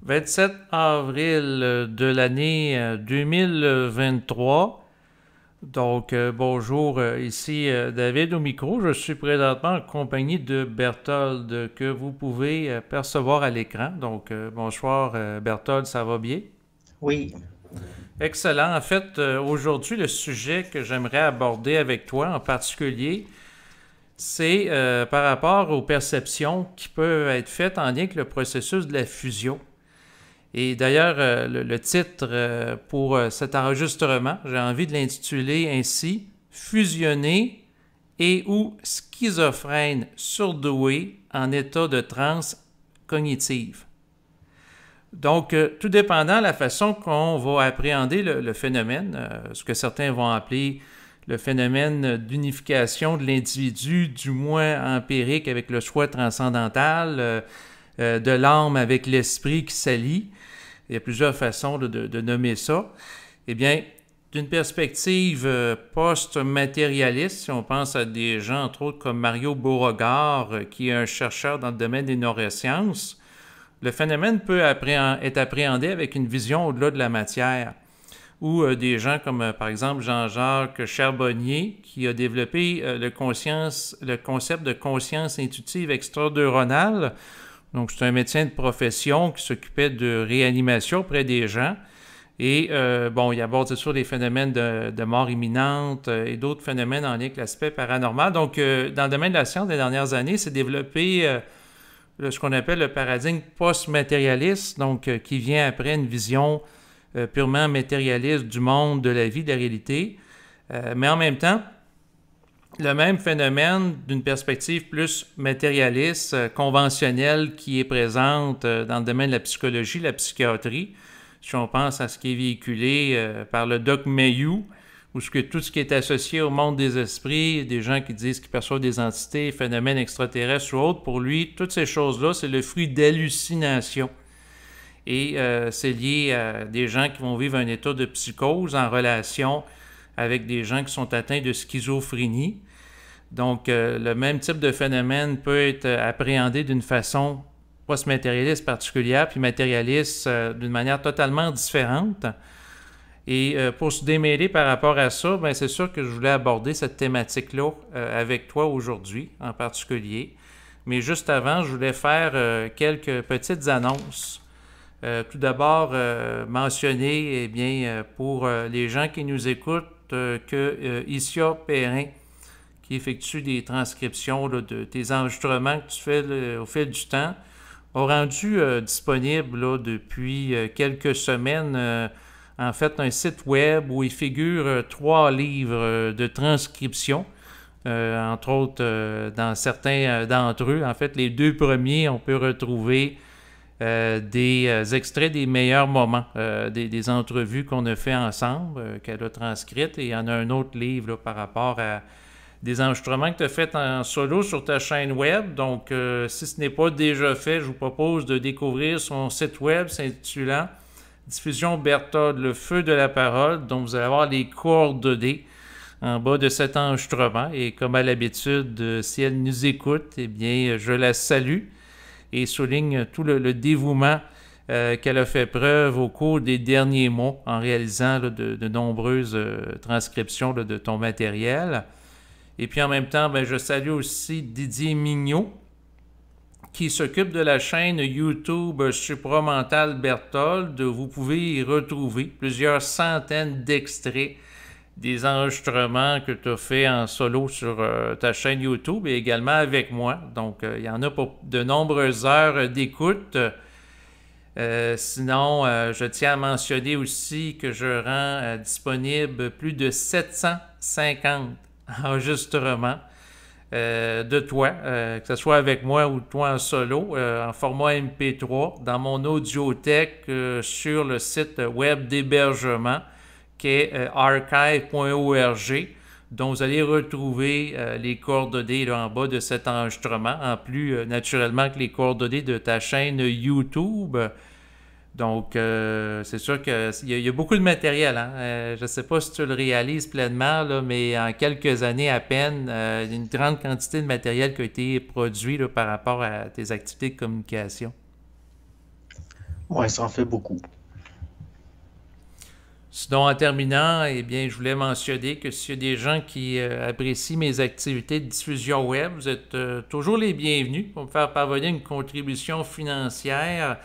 27 avril de l'année 2023. Donc, bonjour, ici David au micro. Je suis présentement en compagnie de Berthold que vous pouvez percevoir à l'écran. Donc, bonsoir Berthold, ça va bien? Oui, Excellent. En fait, aujourd'hui, le sujet que j'aimerais aborder avec toi en particulier, c'est par rapport aux perceptions qui peuvent être faites en lien avec le processus de la fusion. Et d'ailleurs, le titre pour cet enregistrement, j'ai envie de l'intituler ainsi: Fusionné et ou schizophrène surdoué en état de transe cognitive. Donc, tout dépendant de la façon qu'on va appréhender le phénomène, ce que certains vont appeler le phénomène d'unification de l'individu, du moins empirique avec le soi transcendantal, de l'âme avec l'esprit qui s'allie. Il y a plusieurs façons de nommer ça. Eh bien, d'une perspective post-matérialiste, si on pense à des gens, entre autres, comme Mario Beauregard, qui est un chercheur dans le domaine des neurosciences, le phénomène peut être appréhendé avec une vision au-delà de la matière. Ou des gens comme, par exemple, Jean-Jacques Charbonnier, qui a développé le concept de conscience intuitive extraneuronale. Donc, c'est un médecin de profession qui s'occupait de réanimation auprès des gens. Et, bon, il aborde, c'est sûr, des phénomènes de mort imminente et d'autres phénomènes en lien avec l'aspect paranormal. Donc, dans le domaine de la science des dernières années, c'est développé ce qu'on appelle le paradigme post-matérialiste, donc qui vient après une vision purement matérialiste du monde, de la vie, de la réalité. Mais en même temps, le même phénomène d'une perspective plus matérialiste, conventionnelle, qui est présente dans le domaine de la psychologie, la psychiatrie. Si on pense à ce qui est véhiculé par le Doc Mayhew, ou tout ce qui est associé au monde des esprits, des gens qui disent qu'ils perçoivent des entités, phénomènes extraterrestres ou autres, pour lui, toutes ces choses-là, c'est le fruit d'hallucinations. Et c'est lié à des gens qui vont vivre un état de psychose en relation avec des gens qui sont atteints de schizophrénie. Donc, le même type de phénomène peut être appréhendé d'une façon post-matérialiste particulière, puis matérialiste d'une manière totalement différente. Et pour se démêler par rapport à ça, ben, c'est sûr que je voulais aborder cette thématique-là avec toi aujourd'hui en particulier. Mais juste avant, je voulais faire quelques petites annonces. Tout d'abord, mentionner, eh bien, pour les gens qui nous écoutent, que Issia Perrin, qui effectue des transcriptions là, de tes enregistrements que tu fais là, au fil du temps, a rendu disponible là, depuis quelques semaines en fait un site web où il figure 3 livres de transcription. Entre autres, dans certains d'entre eux, en fait, les 2 premiers, on peut retrouver des extraits des meilleurs moments, des entrevues qu'on a fait ensemble, qu'elle a transcrites, et il y en a un autre livre là, par rapport à des enregistrements que tu as fait en solo sur ta chaîne web. Donc, si ce n'est pas déjà fait, je vous propose de découvrir son site web s'intitulant Diffusion Berthold, le feu de la parole, dont vous allez avoir les coordonnées en bas de cet enregistrement. Et comme à l'habitude, si elle nous écoute, eh bien, je la salue et souligne tout le dévouement qu'elle a fait preuve au cours des derniers mois en réalisant là, de nombreuses transcriptions là, de ton matériel. Et puis en même temps, ben, je salue aussi Didier Mignot, qui s'occupe de la chaîne YouTube Supramental Berthold. Vous pouvez y retrouver plusieurs centaines d'extraits des enregistrements que tu as fait en solo sur ta chaîne YouTube et également avec moi. Donc, il y en a pour de nombreuses heures d'écoute. Sinon, je tiens à mentionner aussi que je rends disponible plus de 750 enregistrements de toi, que ce soit avec moi ou toi en solo, en format MP3, dans mon audiothèque sur le site web d'hébergement qui est archive.org, dont vous allez retrouver les coordonnées là, en bas de cet enregistrement, en plus naturellement que les coordonnées de ta chaîne YouTube. Donc, c'est sûr qu'il y a beaucoup de matériel. Hein? Je ne sais pas si tu le réalises pleinement, là, mais en quelques années à peine, il y a une grande quantité de matériel qui a été produit là, par rapport à tes activités de communication. Ouais, ça en fait beaucoup. Sinon, en terminant, eh bien, je voulais mentionner que s'il y a des gens qui apprécient mes activités de diffusion web, vous êtes toujours les bienvenus pour me faire parvenir une contribution financière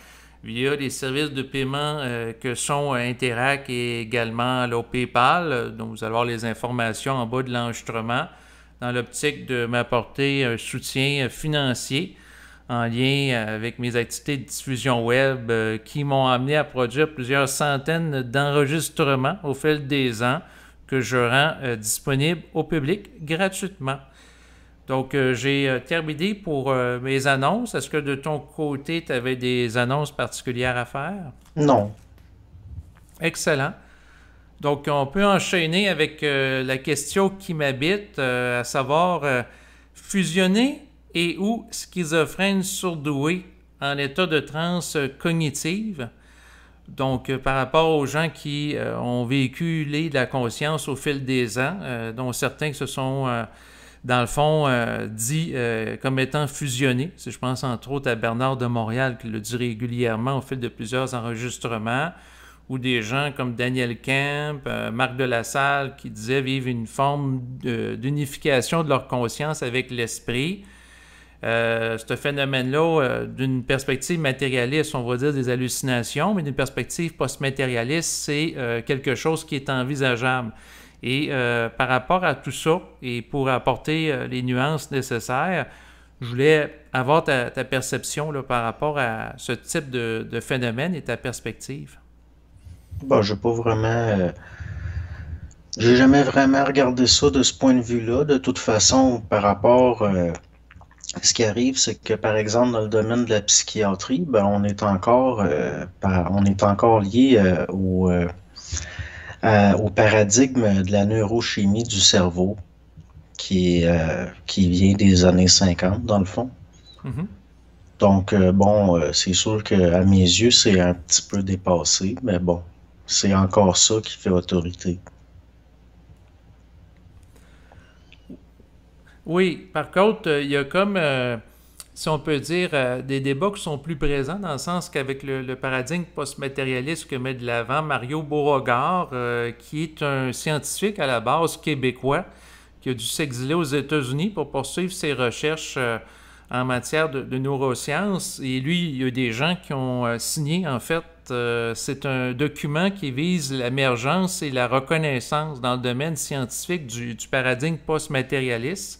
via les services de paiement que sont Interac et également PayPal. Donc, vous allez avoir les informations en bas de l'enregistrement dans l'optique de m'apporter un soutien financier en lien avec mes activités de diffusion web qui m'ont amené à produire plusieurs centaines d'enregistrements au fil des ans que je rends disponibles au public gratuitement. Donc, j'ai terminé pour mes annonces. Est-ce que de ton côté, tu avais des annonces particulières à faire? Non. Excellent. Donc, on peut enchaîner avec la question qui m'habite, à savoir fusionner et ou schizophrène surdoué en état de transe cognitive. Donc, par rapport aux gens qui ont véhiculé de la conscience au fil des ans, dont certains se sont, dans le fond, dits comme étant fusionnés. Si je pense entre autres à Bernard de Montréal qui le dit régulièrement au fil de plusieurs enregistrements, ou des gens comme Daniel Kemp, Marc de la Salle, qui disaient vivre une forme d'unification de leur conscience avec l'esprit. Ce phénomène-là, d'une perspective matérialiste, on va dire des hallucinations, mais d'une perspective post-matérialiste, c'est quelque chose qui est envisageable. Et par rapport à tout ça, et pour apporter les nuances nécessaires, je voulais avoir ta perception là, par rapport à ce type de phénomène et ta perspective. Bah, j'ai pas vraiment. J'ai jamais vraiment regardé ça de ce point de vue-là. De toute façon, par rapport. Ce qui arrive, c'est que, par exemple, dans le domaine de la psychiatrie, ben, on est encore lié au paradigme de la neurochimie du cerveau qui vient des années 50, dans le fond. Mhm. Donc, bon, c'est sûr qu'à mes yeux, c'est un petit peu dépassé, mais bon, c'est encore ça qui fait autorité. Oui, par contre, il y a comme, si on peut dire, des débats qui sont plus présents dans le sens qu'avec le paradigme post-matérialiste que met de l'avant Mario Beauregard, qui est un scientifique à la base québécois, qui a dû s'exiler aux États-Unis pour poursuivre ses recherches en matière de neurosciences. Et lui, il y a des gens qui ont signé, en fait, c'est un document qui vise l'émergence et la reconnaissance dans le domaine scientifique du paradigme post-matérialiste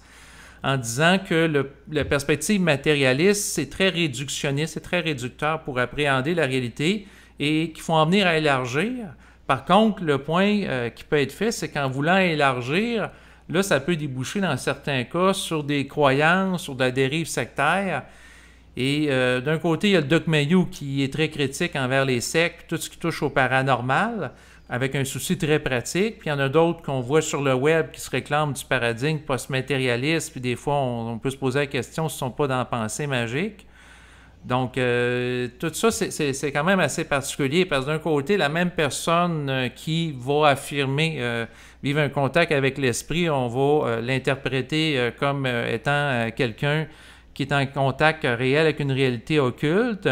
en disant que la perspective matérialiste, c'est très réductionniste, c'est très réducteur pour appréhender la réalité et qu'il faut en venir à élargir. Par contre, le point qui peut être fait, c'est qu'en voulant élargir, là, ça peut déboucher dans certains cas sur des croyances, sur de la dérive sectaire. Et d'un côté, il y a le Doc Mayou qui est très critique envers les sectes, tout ce qui touche au paranormal, avec un souci très pratique. Puis il y en a d'autres qu'on voit sur le web qui se réclament du paradigme post-matérialiste. Puis des fois, on peut se poser la question si ce ne sont pas dans la pensée magique. Donc, tout ça, c'est quand même assez particulier parce que d'un côté, la même personne qui va affirmer vivre un contact avec l'esprit, on va l'interpréter comme étant quelqu'un qui est en contact réel avec une réalité occulte,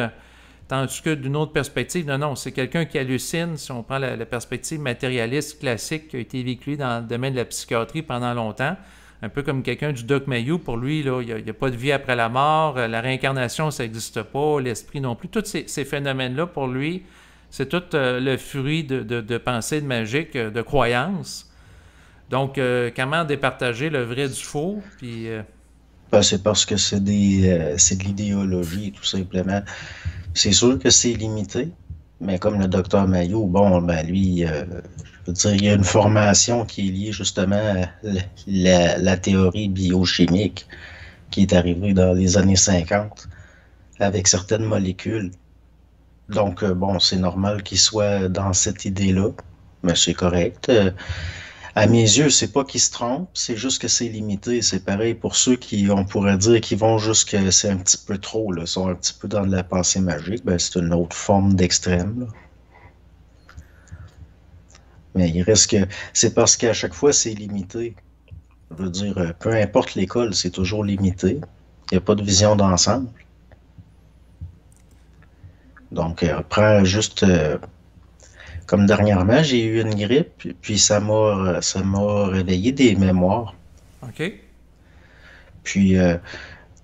tandis que d'une autre perspective, non, non, c'est quelqu'un qui hallucine, si on prend la perspective matérialiste classique qui a été véhiculée dans le domaine de la psychiatrie pendant longtemps, un peu comme quelqu'un du Doc Mayou, pour lui, il n'y a pas de vie après la mort, la réincarnation, ça n'existe pas, l'esprit non plus. Tous ces phénomènes-là, pour lui, c'est tout le fruit de pensées magiques, de croyances. Donc, comment départager le vrai du faux, puis Ben, c'est parce que c'est de l'idéologie, tout simplement. C'est sûr que c'est limité, mais comme le docteur Mayo, bon, ben lui, je veux dire, il y a une formation qui est liée justement à la théorie biochimique qui est arrivée dans les années 50 avec certaines molécules. Donc, bon, c'est normal qu'il soit dans cette idée-là, mais c'est correct. À mes yeux, c'est pas qu'ils se trompent, c'est juste que c'est limité. C'est pareil pour ceux qui, on pourrait dire, qui vont jusque c'est un petit peu trop, là, sont un petit peu dans de la pensée magique, ben c'est une autre forme d'extrême, là. Mais il reste que c'est parce qu'à chaque fois c'est limité. Je veux dire, peu importe l'école, c'est toujours limité. Il n'y a pas de vision d'ensemble. Donc, prends juste comme dernièrement, j'ai eu une grippe, puis ça m'a réveillé des mémoires. OK? Puis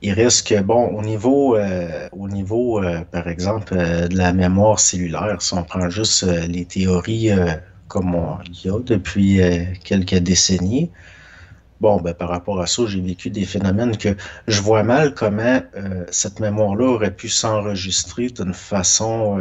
il reste que, bon, au niveau, par exemple, de la mémoire cellulaire, si on prend juste les théories comme il y a depuis quelques décennies, bon, ben, par rapport à ça, j'ai vécu des phénomènes que je vois mal comment cette mémoire-là aurait pu s'enregistrer d'une façon,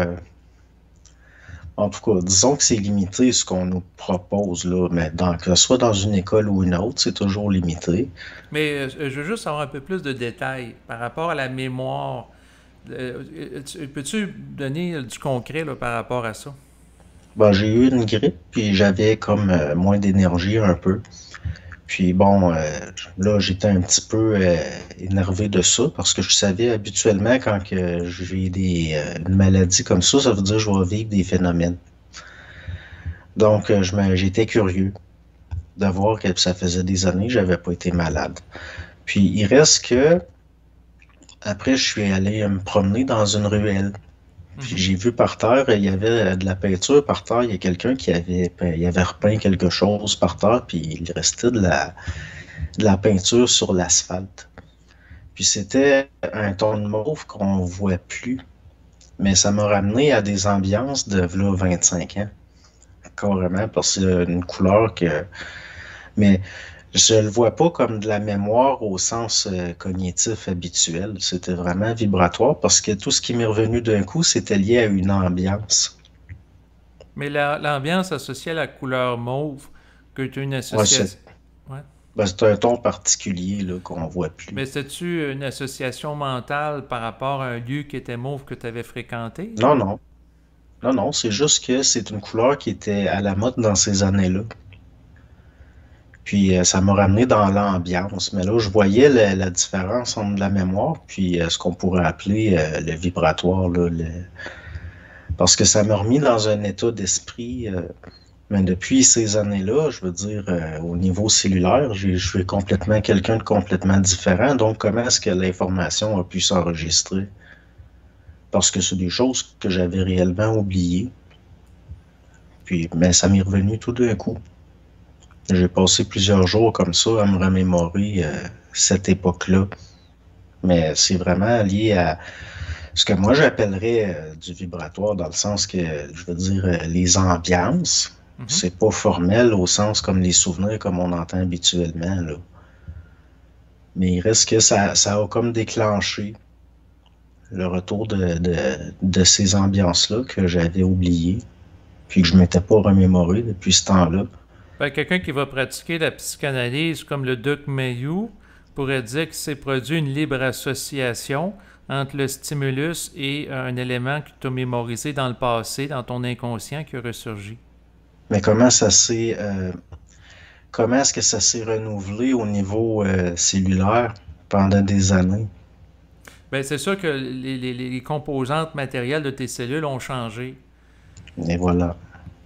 en tout cas, disons que c'est limité ce qu'on nous propose là, mais que ce soit dans une école ou une autre, c'est toujours limité. Mais je veux juste avoir un peu plus de détails par rapport à la mémoire. Peux-tu donner du concret là, par rapport à ça? Ben, j'ai eu une grippe, puis j'avais comme moins d'énergie un peu. Puis bon, là, j'étais un petit peu énervé de ça parce que je savais habituellement quand que j'ai une maladie comme ça veut dire que je vais vivre des phénomènes. Donc, j'étais curieux de voir que ça faisait des années que j'avais pas été malade. Puis il reste que après, je suis allé me promener dans une ruelle. Puis Mhm. j'ai vu par terre, il y avait de la peinture par terre. Il y a quelqu'un il avait repeint quelque chose par terre, puis il restait de la peinture sur l'asphalte. Puis c'était un ton de mauve qu'on voit plus. Mais ça m'a ramené à des ambiances de v'là 25 ans. Carrément, parce que c'est une couleur que. Mais je le vois pas comme de la mémoire au sens cognitif habituel. C'était vraiment vibratoire parce que tout ce qui m'est revenu d'un coup, c'était lié à une ambiance. Mais l'ambiance associée à la couleur mauve, que tu as une Ouais, association. Ouais. c'est un ton particulier là, qu'on voit plus. Mais c'était-tu une association mentale par rapport à un lieu qui était mauve que tu avais fréquenté Non, ou? non. Non, non, c'est juste que c'est une couleur qui était à la mode dans ces années-là. Puis ça m'a ramené dans l'ambiance. Mais là, je voyais la différence entre la mémoire puis ce qu'on pourrait appeler le vibratoire, là, parce que ça m'a remis dans un état d'esprit. Mais depuis ces années-là, je veux dire, au niveau cellulaire, je suis complètement quelqu'un de complètement différent. Donc, comment est-ce que l'information a pu s'enregistrer? Parce que c'est des choses que j'avais réellement oubliées. Puis, mais ça m'est revenu tout d'un coup. J'ai passé plusieurs jours comme ça à me remémorer cette époque-là. Mais c'est vraiment lié à ce que moi j'appellerais du vibratoire dans le sens que, je veux dire, les ambiances, Mhm. c'est pas formel au sens comme les souvenirs comme on entend habituellement, là. Mais il reste que ça a comme déclenché le retour de ces ambiances-là que j'avais oubliées, puis que je m'étais pas remémoré depuis ce temps-là. Ben, quelqu'un qui va pratiquer la psychanalyse comme le Doc Mayou pourrait dire qu'il s'est produit une libre association entre le stimulus et un élément que tu as mémorisé dans le passé, dans ton inconscient qui a ressurgi. Mais comment est-ce que ça s'est renouvelé au niveau cellulaire pendant des années? Ben, c'est sûr que les composantes matérielles de tes cellules ont changé. Et voilà.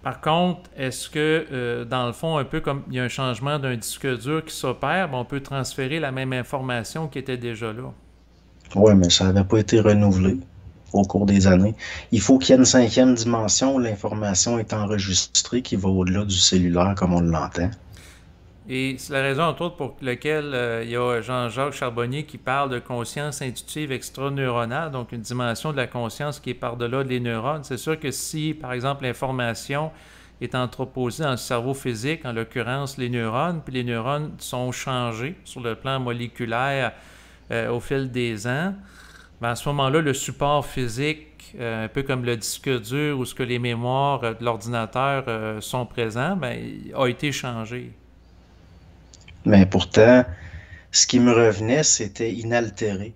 Par contre, est-ce que, dans le fond, un peu comme il y a un changement d'un disque dur qui s'opère, ben, on peut transférer la même information qui était déjà là? Oui, mais ça n'avait pas été renouvelé au cours des années. Il faut qu'il y ait une cinquième dimension où l'information est enregistrée qui va au-delà du cellulaire comme on l'entend. Et c'est la raison, entre autres, pour laquelle il y a Jean-Jacques Charbonnier qui parle de conscience intuitive extraneuronale, donc une dimension de la conscience qui est par-delà des neurones. C'est sûr que si, par exemple, l'information est entreposée dans le cerveau physique, en l'occurrence les neurones, puis les neurones sont changés sur le plan moléculaire au fil des ans, ben à ce moment-là, le support physique, un peu comme le disque dur ou ce que les mémoires de l'ordinateur sont présents, ben, a été changé. Mais pourtant, ce qui me revenait, c'était inaltéré.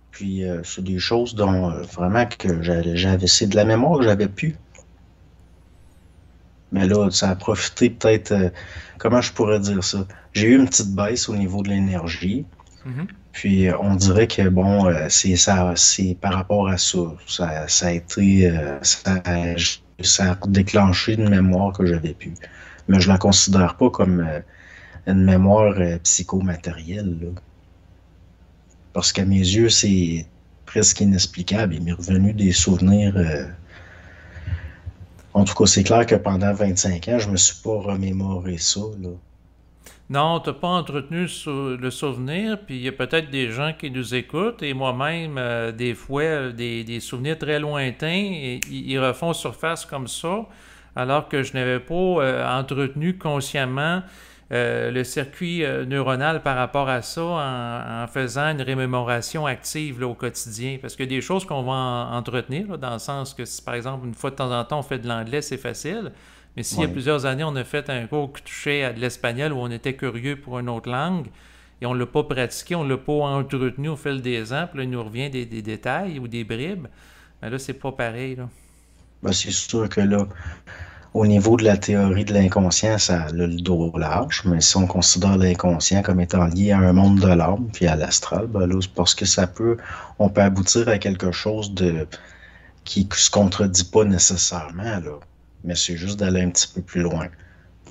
Puis c'est des choses dont vraiment que c'est de la mémoire que j'avais plus. Mais là, ça a profité peut-être, comment je pourrais dire ça? J'ai eu une petite baisse au niveau de l'énergie. Mhm. Puis on dirait que bon, c'est par rapport à ça. Ça a été, ça a déclenché une mémoire que j'avais plus. Mais je la considère pas comme une mémoire psychomatérielle, là. Parce qu'à mes yeux, presque inexplicable. Il m'est revenu des souvenirs. En tout cas, c'est clair que pendant 25 ans, je me suis pas remémoré ça, là. Non, tu n'as pas entretenu le souvenir, puis il y a peut-être des gens qui nous écoutent, et moi-même, des fois, des souvenirs très lointains, et ils refont surface comme ça, alors que je n'avais pas entretenu consciemment le circuit neuronal par rapport à ça en faisant une rémémoration active là, au quotidien. Parce qu'il y a des choses qu'on va entretenir, là, dans le sens que si par exemple une fois de temps en temps on fait de l'anglais, c'est facile. Mais s'il y a Ouais. plusieurs années, on a fait un cours qui touchait à de l'espagnol où on était curieux pour une autre langue et on ne l'a pas pratiqué, on ne l'a pas entretenu au fil des ans, puis là, il nous revient des détails ou des bribes, mais là, c'est pas pareil, là. Ben, c'est sûr que là, au niveau de la théorie de l'inconscient, ça a le dos large, mais si on considère l'inconscient comme étant lié à un monde de l'âme, puis à l'astral, ben là, c'est parce que on peut aboutir à quelque chose qui se contredit pas nécessairement, là. Mais c'est juste d'aller un petit peu plus loin.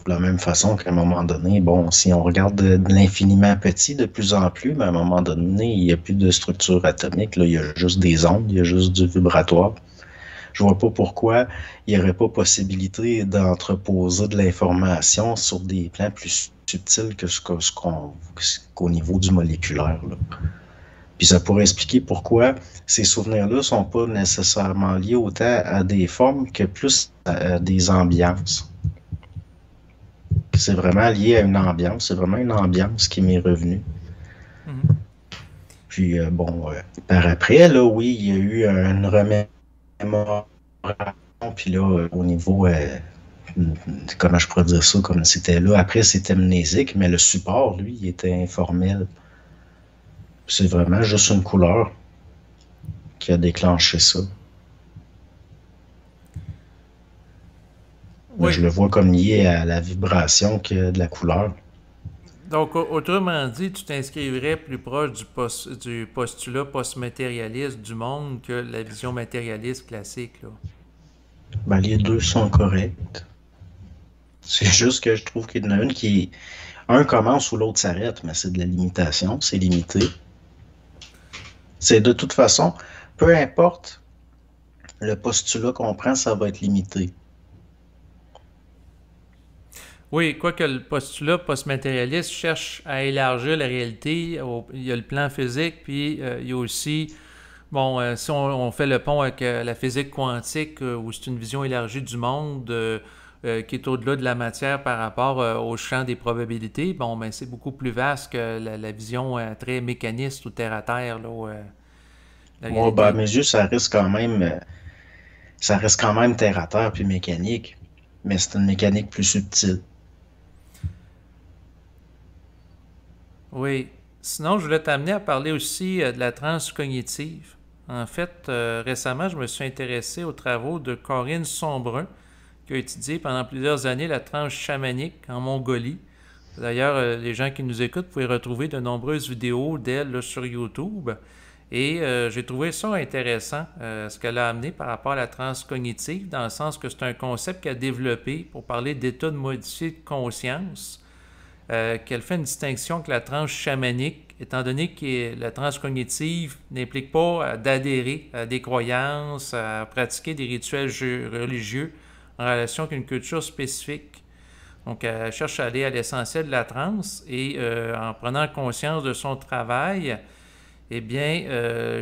De la même façon qu'à un moment donné, bon, si on regarde de l'infiniment petit de plus en plus, mais à un moment donné, il n'y a plus de structure atomique, là, il y a juste des ondes, il y a juste du vibratoire. Je vois pas pourquoi il n'y aurait pas possibilité d'entreposer de l'information sur des plans plus subtils que qu'au niveau du moléculaire, là. Puis ça pourrait expliquer pourquoi ces souvenirs-là sont pas nécessairement liés autant à des formes que plus à des ambiances. C'est vraiment lié à une ambiance, c'est vraiment une ambiance qui m'est revenue. Mhm. Puis bon, par après, là, oui, il y a eu une remémoration, puis là, au niveau, comment je pourrais dire ça, comme c'était là, après c'était mnésique, mais le support, lui, il était informel. C'est vraiment juste une couleur qui a déclenché ça. Mais je Oui. le vois comme lié à la vibration que de la couleur. Donc, autrement dit, tu t'inscrirais plus proche du postulat post-matérialiste du monde que la vision matérialiste classique, là. Ben, les deux sont corrects. C'est juste que je trouve qu'il y en a une qui... Un commence ou l'autre s'arrête, mais c'est de la limitation, c'est limité. C'est de toute façon, peu importe le postulat qu'on prend, ça va être limité. Oui, quoique le postulat post-matérialiste cherche à élargir la réalité, il y a le plan physique, puis il y a aussi, bon, si on fait le pont avec la physique quantique, où c'est une vision élargie du monde qui est au-delà de la matière par rapport au champ des probabilités, bon, ben, c'est beaucoup plus vaste que la vision très mécaniste ou terre-à-terre, là, la Moi, ben, à réalité. mes yeux, ça reste quand même terre à terre puis mécanique, mais c'est une mécanique plus subtile. Oui. Sinon, je voulais t'amener à parler aussi de la transe cognitive. En fait, récemment, je me suis intéressé aux travaux de Corinne Sombrun, qui a étudié pendant plusieurs années la transe chamanique en Mongolie. D'ailleurs, les gens qui nous écoutent pouvaient retrouver de nombreuses vidéos d'elle là, sur YouTube. Et j'ai trouvé ça intéressant, ce qu'elle a amené par rapport à la transe cognitive, dans le sens que c'est un concept qu'elle a développé pour parler d'état de modifié de conscience, qu'elle fait une distinction avec la transe chamanique, étant donné que la transe cognitive n'implique pas d'adhérer à des croyances, à pratiquer des rituels religieux en relation avec une culture spécifique. Donc, elle cherche à aller à l'essentiel de la transe et en prenant conscience de son travail, eh bien,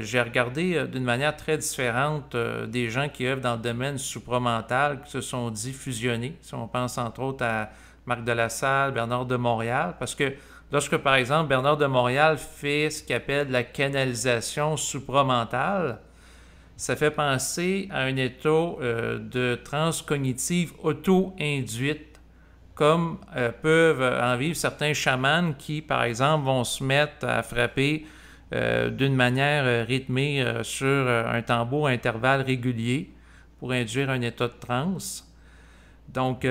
j'ai regardé d'une manière très différente des gens qui œuvrent dans le domaine supramental, qui se sont dit fusionnés. Si on pense entre autres à Marc de la Salle, Bernard de Montréal, parce que lorsque, par exemple, Bernard de Montréal fait ce qu'il appelle la canalisation supramentale, ça fait penser à un état de transe cognitive auto-induite, comme peuvent en vivre certains chamans qui, par exemple, vont se mettre à frapper d'une manière rythmée sur un tambour à intervalles réguliers pour induire un état de transe. Donc,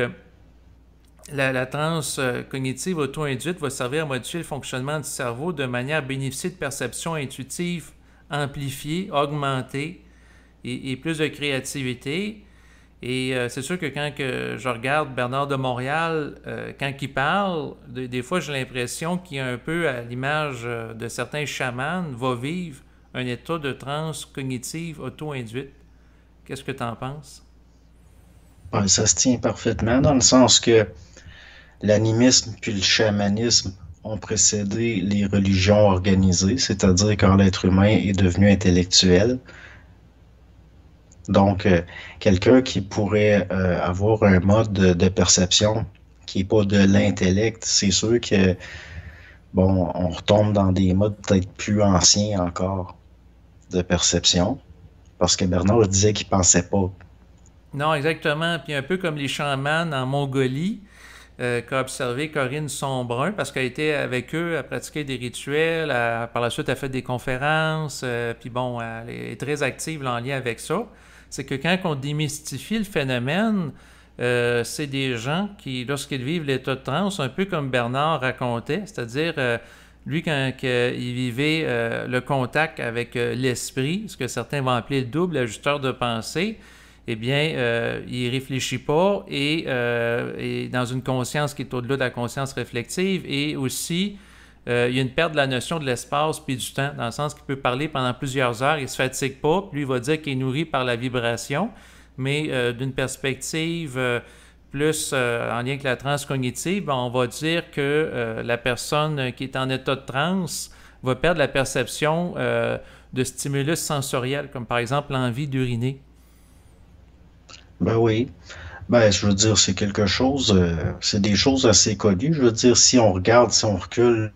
la transe cognitive auto-induite va servir à modifier le fonctionnement du cerveau de manière à bénéficier de perceptions intuitives amplifiées, augmentées et plus de créativité. Et c'est sûr que quand je regarde Bernard de Montréal, quand il parle, des fois j'ai l'impression qu'il est un peu à l'image de certains chamans, va vivre un état de transe cognitive auto-induite. Qu'est-ce que tu en penses? Ben, ça se tient parfaitement dans le sens que l'animisme puis le chamanisme ont précédé les religions organisées, c'est-à-dire quand l'être humain est devenu intellectuel. Donc, quelqu'un qui pourrait avoir un mode de perception qui n'est pas de l'intellect, c'est sûr que, bon, on retombe dans des modes peut-être plus anciens encore de perception, parce que Bernard disait qu'il pensait pas. Non, exactement. Puis un peu comme les chamans en Mongolie, qu'a observé Corinne Sombrun, parce qu'elle était avec eux à pratiquer des rituels. Par la suite, elle a fait des conférences. Puis bon, elle est très active là, en lien avec ça. C'est que quand on démystifie le phénomène, c'est des gens qui, lorsqu'ils vivent l'état de transe, un peu comme Bernard racontait, c'est-à-dire lui, quand il vivait le contact avec l'esprit, ce que certains vont appeler le double ajusteur de pensée, eh bien, il réfléchit pas et dans une conscience qui est au-delà de la conscience réflexive et aussi, il y a une perte de la notion de l'espace puis du temps, dans le sens qu'il peut parler pendant plusieurs heures, il se fatigue pas, puis lui, il va dire qu'il est nourri par la vibration, mais d'une perspective plus en lien avec la transe cognitive, ben, on va dire que la personne qui est en état de transe va perdre la perception de stimulus sensoriels, comme par exemple l'envie d'uriner. Ben oui. Ben, je veux dire, c'est quelque chose, c'est des choses assez connues. Je veux dire, si on regarde, si on recule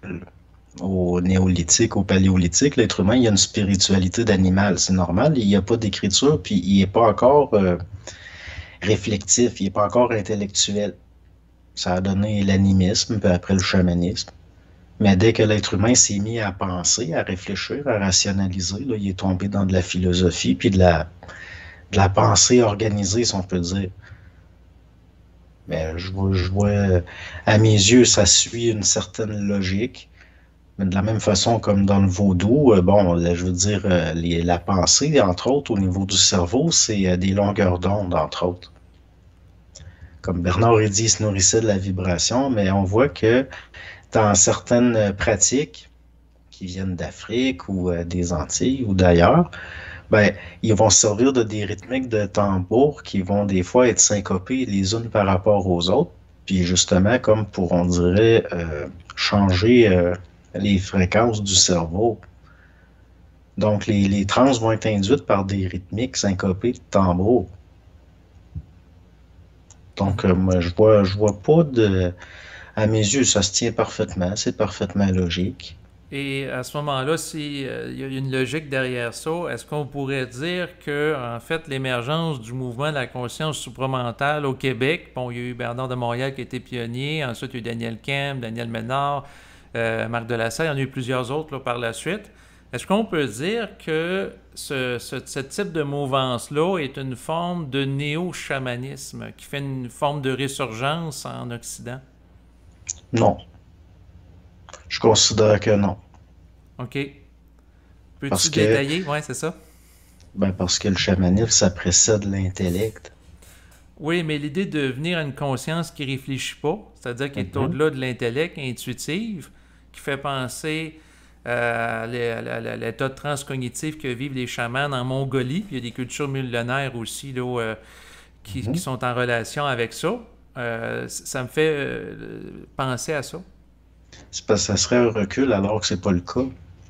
au néolithique, au paléolithique, l'être humain, il y a une spiritualité d'animal, c'est normal. Il n'y a pas d'écriture, puis il n'est pas encore réflectif, il n'est pas encore intellectuel. Ça a donné l'animisme, puis après le chamanisme. Mais dès que l'être humain s'est mis à penser, à réfléchir, à rationaliser, là, il est tombé dans de la philosophie, puis de la pensée organisée, si on peut dire. Mais à mes yeux, ça suit une certaine logique. Mais de la même façon comme dans le vaudou, bon, là, je veux dire, la pensée, entre autres, au niveau du cerveau, c'est des longueurs d'onde, entre autres. Comme Bernard a dit, il se nourrissait de la vibration, mais on voit que dans certaines pratiques qui viennent d'Afrique ou des Antilles ou d'ailleurs, ben, ils vont se servir de des rythmiques de tambour qui vont des fois être syncopées les unes par rapport aux autres, puis justement comme pour, on dirait, changer les fréquences du cerveau. Donc les trans vont être induites par des rythmiques syncopées de tambour. Donc moi je vois pas de, à mes yeux ça se tient parfaitement, c'est parfaitement logique. Et à ce moment-là, s'il y a une logique derrière ça, est-ce qu'on pourrait dire que, en fait, l'émergence du mouvement de la conscience supramentale au Québec, bon, il y a eu Bernard de Montréal qui a été pionnier, ensuite il y a eu Daniel Kemp, Daniel Ménard, Marc Delassalle, il y en a eu plusieurs autres là, par la suite. Est-ce qu'on peut dire que ce type de mouvance-là est une forme de néo-chamanisme qui fait une forme de résurgence en Occident? Non, je considère que non. OK. Peux-tu Parce que, détailler? Oui, c'est ça. parce que le chamanisme, ça précède l'intellect. Oui, mais l'idée de venir à une conscience qui réfléchit pas, c'est-à-dire qui est Mhm. au-delà de l'intellect, intuitive, qui fait penser à l'état de transe cognitive que vivent les chamans en Mongolie, puis il y a des cultures millénaires aussi là, qui Mhm. sont en relation avec ça. Ça me fait penser à ça. C'est parce que ça serait un recul alors que c'est pas le cas.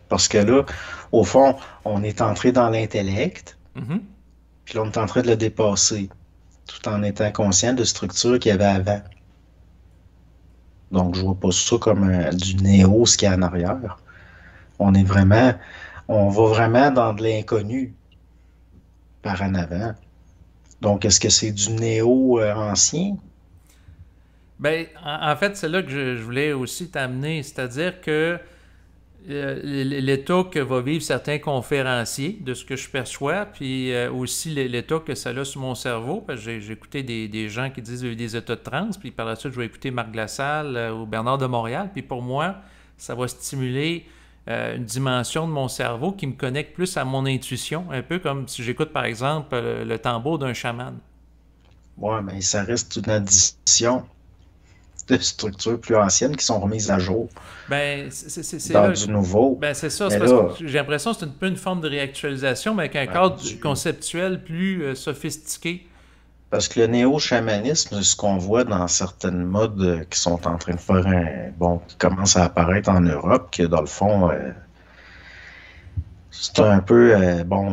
Parce que là, au fond, on est entré dans l'intellect, Mhm. puis là, on est en train de le dépasser, tout en étant conscient de structures qu'il y avait avant. Donc, je vois pas ça comme du néo, ce qu'il y a en arrière. On est vraiment, on va vraiment dans de l'inconnu par en avant. Donc, est-ce que c'est du néo ancien? Ben, en fait, c'est là que je voulais aussi t'amener, c'est-à-dire que l'état que va vivre certains conférenciers, de ce que je perçois, puis aussi l'état que ça a sur mon cerveau, parce que j'ai écouté des gens qui disent des états de transe, puis par la suite, je vais écouter Marc Lassalle ou Bernard de Montréal, puis pour moi, ça va stimuler une dimension de mon cerveau qui me connecte plus à mon intuition, un peu comme si j'écoute par exemple tambour d'un chaman. Ouais, mais ça reste une addition de structures plus anciennes qui sont remises à jour Ben, c'est dans là. du nouveau. Ben, c'est ça. C'est Mais parce que là, j'ai l'impression que c'est un peu une forme de réactualisation, mais avec un ben, cadre conceptuel plus sophistiqué. parce que le néo-chamanisme, c'est ce qu'on voit dans certaines modes qui sont en train de faire qui commencent à apparaître en Europe, que dans le fond, c'est un peu,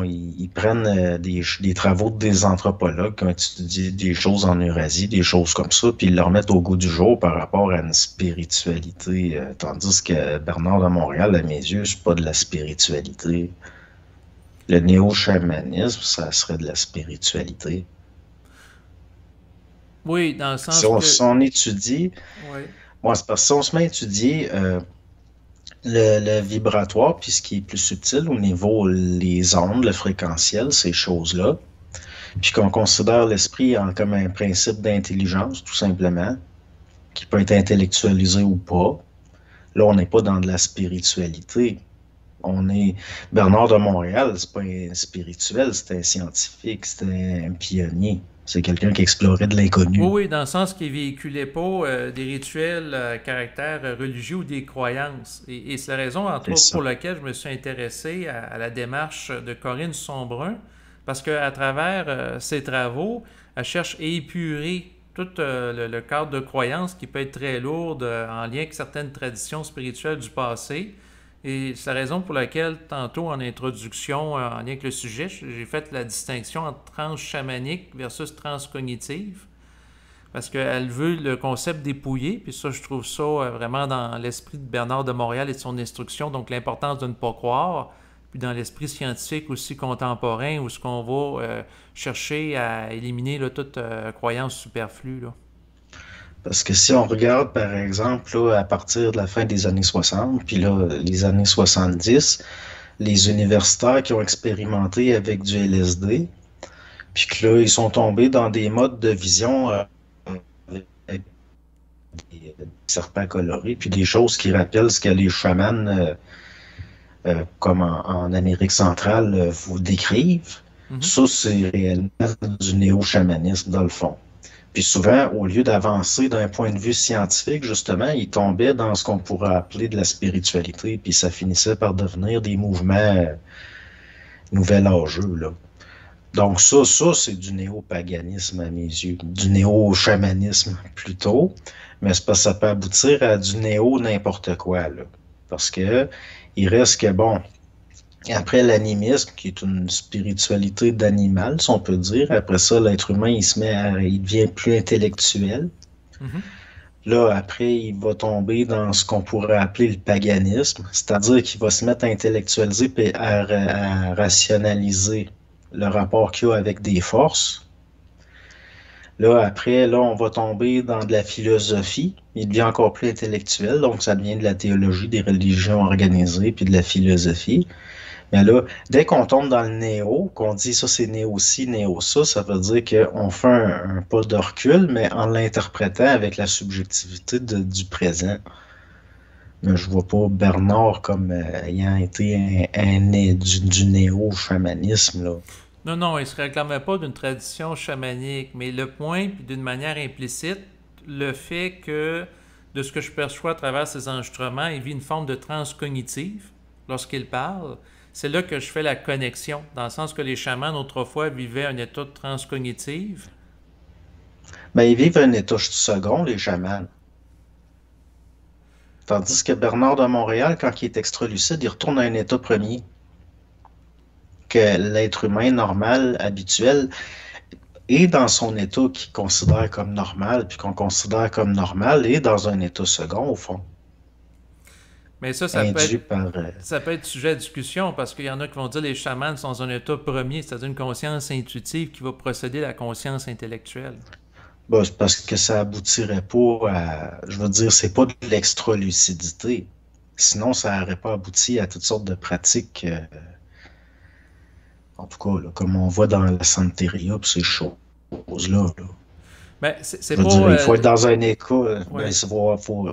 ils prennent des travaux des anthropologues qui ont étudié des choses en Eurasie, des choses comme ça, puis ils le remettent au goût du jour par rapport à une spiritualité. Tandis que Bernard de Montréal, à mes yeux, c'est pas de la spiritualité. Le néo-chamanisme, ça serait de la spiritualité. Oui, dans le Si sens on, que. si on étudie, Oui. moi, c'est parce que si on se met à étudier le vibratoire, puis ce qui est plus subtil au niveau les ondes, le fréquentiel, ces choses-là, puis qu'on considère l'esprit comme un principe d'intelligence, tout simplement, qui peut être intellectualisé ou pas. Là, on n'est pas dans de la spiritualité. On est Bernard de Montréal, c'est pas un spirituel, c'est un scientifique, c'est un pionnier. C'est quelqu'un qui explorait de Oui, l'inconnu. oui, dans le sens qu'il véhiculait pas des rituels à caractère religieux ou des croyances. Et c'est la raison, entre C'est autres, pour ça. laquelle je me suis intéressé à la démarche de Corinne Sombrun, parce qu'à travers ses travaux, elle cherche à épurer tout le cadre de croyances qui peut être très lourd en lien avec certaines traditions spirituelles du passé. Et c'est la raison pour laquelle, tantôt en introduction, en lien avec le sujet, j'ai fait la distinction entre transe chamanique versus transe cognitive. Parce qu'elle veut le concept dépouillé, puis ça, je trouve ça vraiment dans l'esprit de Bernard de Montréal et de son instruction, donc l'importance de ne pas croire, puis dans l'esprit scientifique aussi contemporain, où ce qu'on va chercher à éliminer là, toute croyance superflue. Là. Parce que si on regarde, par exemple, là, à partir de la fin des années 60, puis là, les années 70, les universitaires qui ont expérimenté avec du LSD, puis que là, ils sont tombés dans des modes de vision avec des serpents colorés, puis des choses qui rappellent ce que les chamans, comme en Amérique centrale, vous décrivent. Mhm. Ça, c'est réellement du néo-chamanisme, dans le fond. Puis souvent, au lieu d'avancer d'un point de vue scientifique, justement, ils tombaient dans ce qu'on pourrait appeler de la spiritualité, puis ça finissait par devenir des mouvements nouvel âgeux, là. Donc ça, c'est du néo-paganisme à mes yeux, du néo-chamanisme plutôt, mais c'est parce que ça peut aboutir à du néo n'importe quoi, là. Parce que il reste que, bon, après l'animisme, qui est une spiritualité d'animal, si on peut dire, après ça, l'être humain, il devient plus intellectuel. Mhm. Là, après, il va tomber dans ce qu'on pourrait appeler le paganisme, c'est-à-dire qu'il va se mettre à intellectualiser et à rationaliser le rapport qu'il a avec des forces. Là, après, là, on va tomber dans de la philosophie. Il devient encore plus intellectuel, donc ça devient de la théologie, des religions organisées, puis de la philosophie. Mais là, dès qu'on tombe dans le néo, qu'on dit ça c'est néo-ci, néo-ça, ça veut dire qu'on fait un pas de recul, mais en l'interprétant avec la subjectivité du présent. Mais je vois pas Bernard comme ayant été du néo-chamanisme, là. Non, non, il ne se réclamait pas d'une tradition chamanique, mais le point, puis d'une manière implicite, le fait que, de ce que je perçois à travers ces enregistrements, il vit une forme de transe cognitive lorsqu'il parle. C'est là que je fais la connexion, dans le sens que les chamans, autrefois, vivaient un état de transe cognitive. Mais ils vivent un état second, les chamans. Tandis que Bernard de Montréal, quand il est extra-lucide, il retourne à un état premier. Que l'être humain normal, habituel, est dans son état qu'il considère comme normal, puis qu'on considère comme normal, est dans un état second, au fond, Mais induit par... ça peut être sujet à discussion, parce qu'il y en a qui vont dire que les chamans sont dans un état premier, c'est-à-dire une conscience intuitive qui va procéder à la conscience intellectuelle. bah, c'est parce que ça aboutirait pas à... Je veux dire, c'est pas de l'extra-lucidité. Sinon, ça n'aurait pas abouti à toutes sortes de pratiques, en tout cas, là, comme on voit dans la Santeria, pis ces choses-là, là. Mais Je c'est veux pas. dire, il faut être dans un état, ben, Ouais.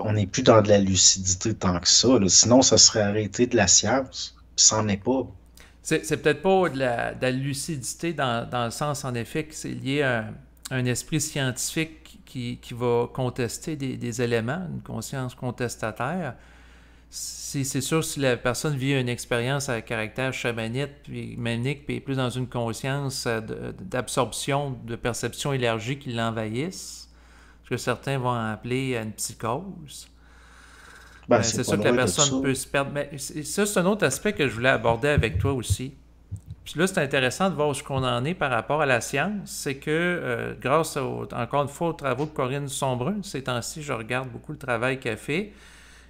on n'est plus dans de la lucidité tant que ça, là. Sinon, ça serait arrêté de la science. Puis c'en est pas. C'est peut-être pas de la lucidité dans le sens, en effet, que c'est lié un esprit scientifique qui va contester des éléments, une conscience contestataire. C'est sûr, si la personne vit une expérience à caractère chamanique, puis manique, puis est plus dans une conscience d'absorption, de perception élargie qui l'envahissent, ce que certains vont appeler une psychose. Ben, C'est c'est pas sûr que la loin de ça. personne peut se perdre. Mais ça, c'est un autre aspect que je voulais aborder avec toi aussi. Puis là, c'est intéressant de voir où ce qu'on en est par rapport à la science. C'est que, grâce, encore une fois, aux travaux de Corinne Sombrun, ces temps-ci, je regarde beaucoup le travail qu'elle fait.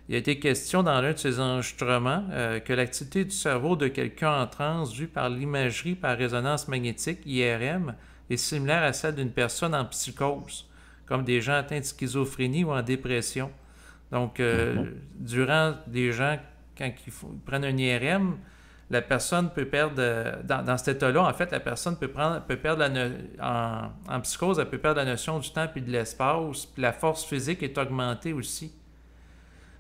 Il a été question dans l'un de ses enregistrements que l'activité du cerveau de quelqu'un en transe vue par l'imagerie par résonance magnétique, IRM, est similaire à celle d'une personne en psychose, comme des gens atteints de schizophrénie ou en dépression. Donc, Mhm. durant des gens, quand ils prennent un IRM, la personne peut perdre, dans cet état-là, en fait, la personne peut perdre en psychose, elle peut perdre la notion du temps puis de l'espace, puis la force physique est augmentée aussi.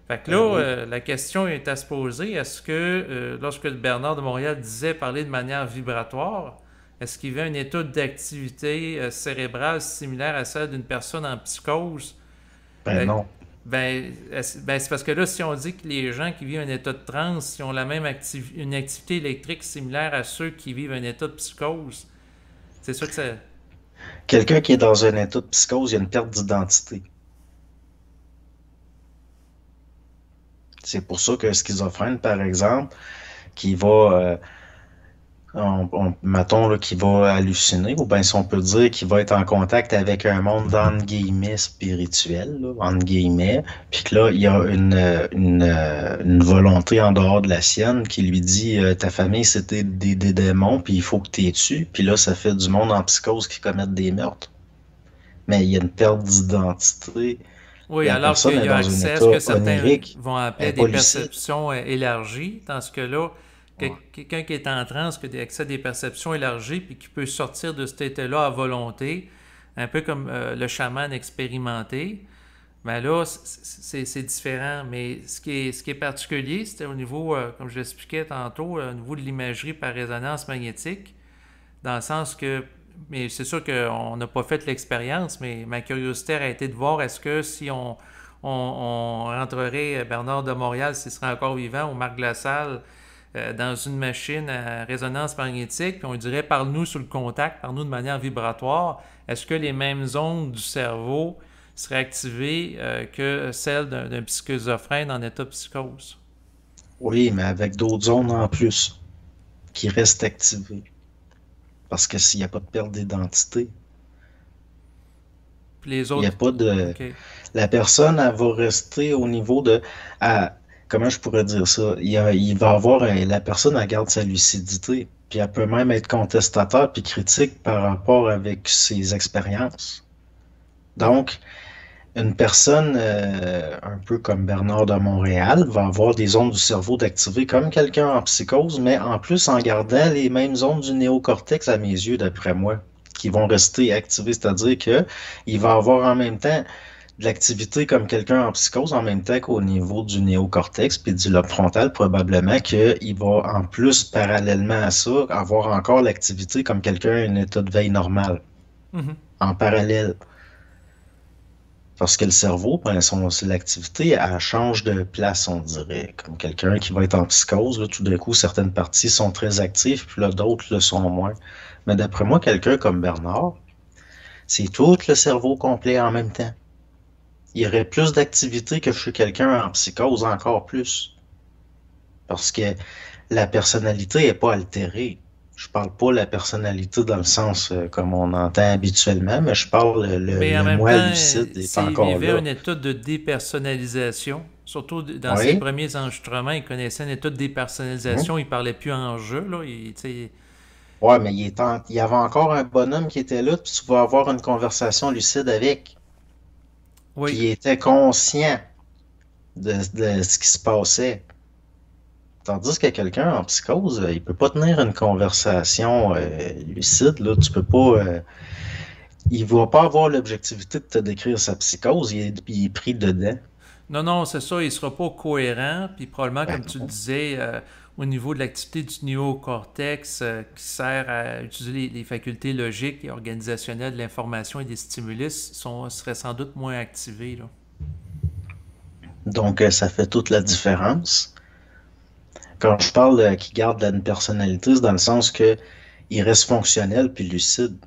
Fait que là, Oui. la question est à se poser, est-ce que, lorsque Bernard de Montréal disait parler de manière vibratoire, est-ce qu'il y avait un état d'activité cérébrale similaire à celle d'une personne en psychose? Ben Euh, non. c'est parce que là, si on dit que les gens qui vivent un état de transe, ils ont la même une activité électrique similaire à ceux qui vivent un état de psychose, c'est sûr que ça... Quelqu'un qui est dans un état de psychose, il y a une perte d'identité. C'est pour ça qu'un schizophrène, par exemple, qui va, mettons, là, qui va halluciner, ou bien si on peut dire qu'il va être en contact avec un monde, entre guillemets, spirituel, là, entre guillemets, puis que là, il y a une volonté en dehors de la sienne qui lui dit ta famille, c'était des démons, puis il faut que tu les tues, puis là, ça fait du monde en psychose qui commettent des meurtres. Mais il y a une perte d'identité. Oui, La alors personne qu'il est y a dans un accès à ce état que certains onirique, vont elle appeler n'est des pas lucide. perceptions élargies. Dans ce cas-là, Ouais. quelqu'un qui est en transe, qui a accès à des perceptions élargies, puis qui peut sortir de cet état-là à volonté, un peu comme le chaman expérimenté, ben là, c'est différent. Mais ce qui est particulier, c'était au niveau, comme je l'expliquais tantôt, au niveau de l'imagerie par résonance magnétique, dans le sens que, mais c'est sûr qu'on n'a pas fait l'expérience, mais ma curiosité a été de voir est-ce que si on rentrerait Bernard de Montréal, s'il serait encore vivant, ou Marc Lassalle, dans une machine à résonance magnétique, puis on dirait parle-nous sous le contact, parle-nous de manière vibratoire, est-ce que les mêmes ondes du cerveau seraient activées que celles d'un schizophrène en état de psychose? Oui, mais avec d'autres zones en plus qui restent activées. Parce que s'il n'y a pas de perte d'identité, Puis les il n'y a autres, pas de... OK. La personne, elle va rester au niveau de... comment je pourrais dire ça? Il va avoir... la personne, elle garde sa lucidité. Puis elle peut même être contestataire puis critique par rapport avec ses expériences. Mhm. Donc, une personne un peu comme Bernard de Montréal va avoir des zones du cerveau d'activer comme quelqu'un en psychose, mais en plus en gardant les mêmes zones du néocortex à mes yeux, d'après moi, qui vont rester activées. C'est-à-dire que il va avoir en même temps de l'activité comme quelqu'un en psychose, en même temps qu'au niveau du néocortex puis du lobe frontal, probablement qu'il va en plus, parallèlement à ça, avoir encore l'activité comme quelqu'un en état de veille normal, Mhm. en parallèle. Parce que le cerveau, ben, l'activité, elle change de place, on dirait. Comme quelqu'un qui va être en psychose, là, tout d'un coup, certaines parties sont très actives, puis là, d'autres le sont moins. Mais d'après moi, quelqu'un comme Bernard, c'est tout le cerveau complet en même temps. Il y aurait plus d'activité que chez quelqu'un en psychose, encore plus. Parce que la personnalité n'est pas altérée. Je parle pas de la personnalité dans le sens comme on entend habituellement, mais je parle Mais en le même moi temps, lucide est s'il encore vivait là. une étude de dépersonnalisation, surtout dans ses Oui. premiers enregistrements, il connaissait une étude de Mhm. dépersonnalisation, il parlait plus en jeu, là, Ouais, mais il y avait encore un bonhomme qui était là, puis tu vas avoir une conversation lucide avec. Puis oui. il était conscient de ce qui se passait. Tandis que quelqu'un en psychose, il peut pas tenir une conversation lucide, là. Tu peux pas. Il va pas avoir l'objectivité de te décrire sa psychose, il est pris dedans. Non, non, c'est ça, il sera pas cohérent, puis probablement, Ben comme tu le non. disais, au niveau de l'activité du néocortex qui sert à utiliser les facultés logiques et organisationnelles de l'information et des stimulus seraient sans doute moins activés, là. Donc, ça fait toute la différence. Quand je parle qu'il garde une personnalité, c'est dans le sens que il reste fonctionnel puis lucide,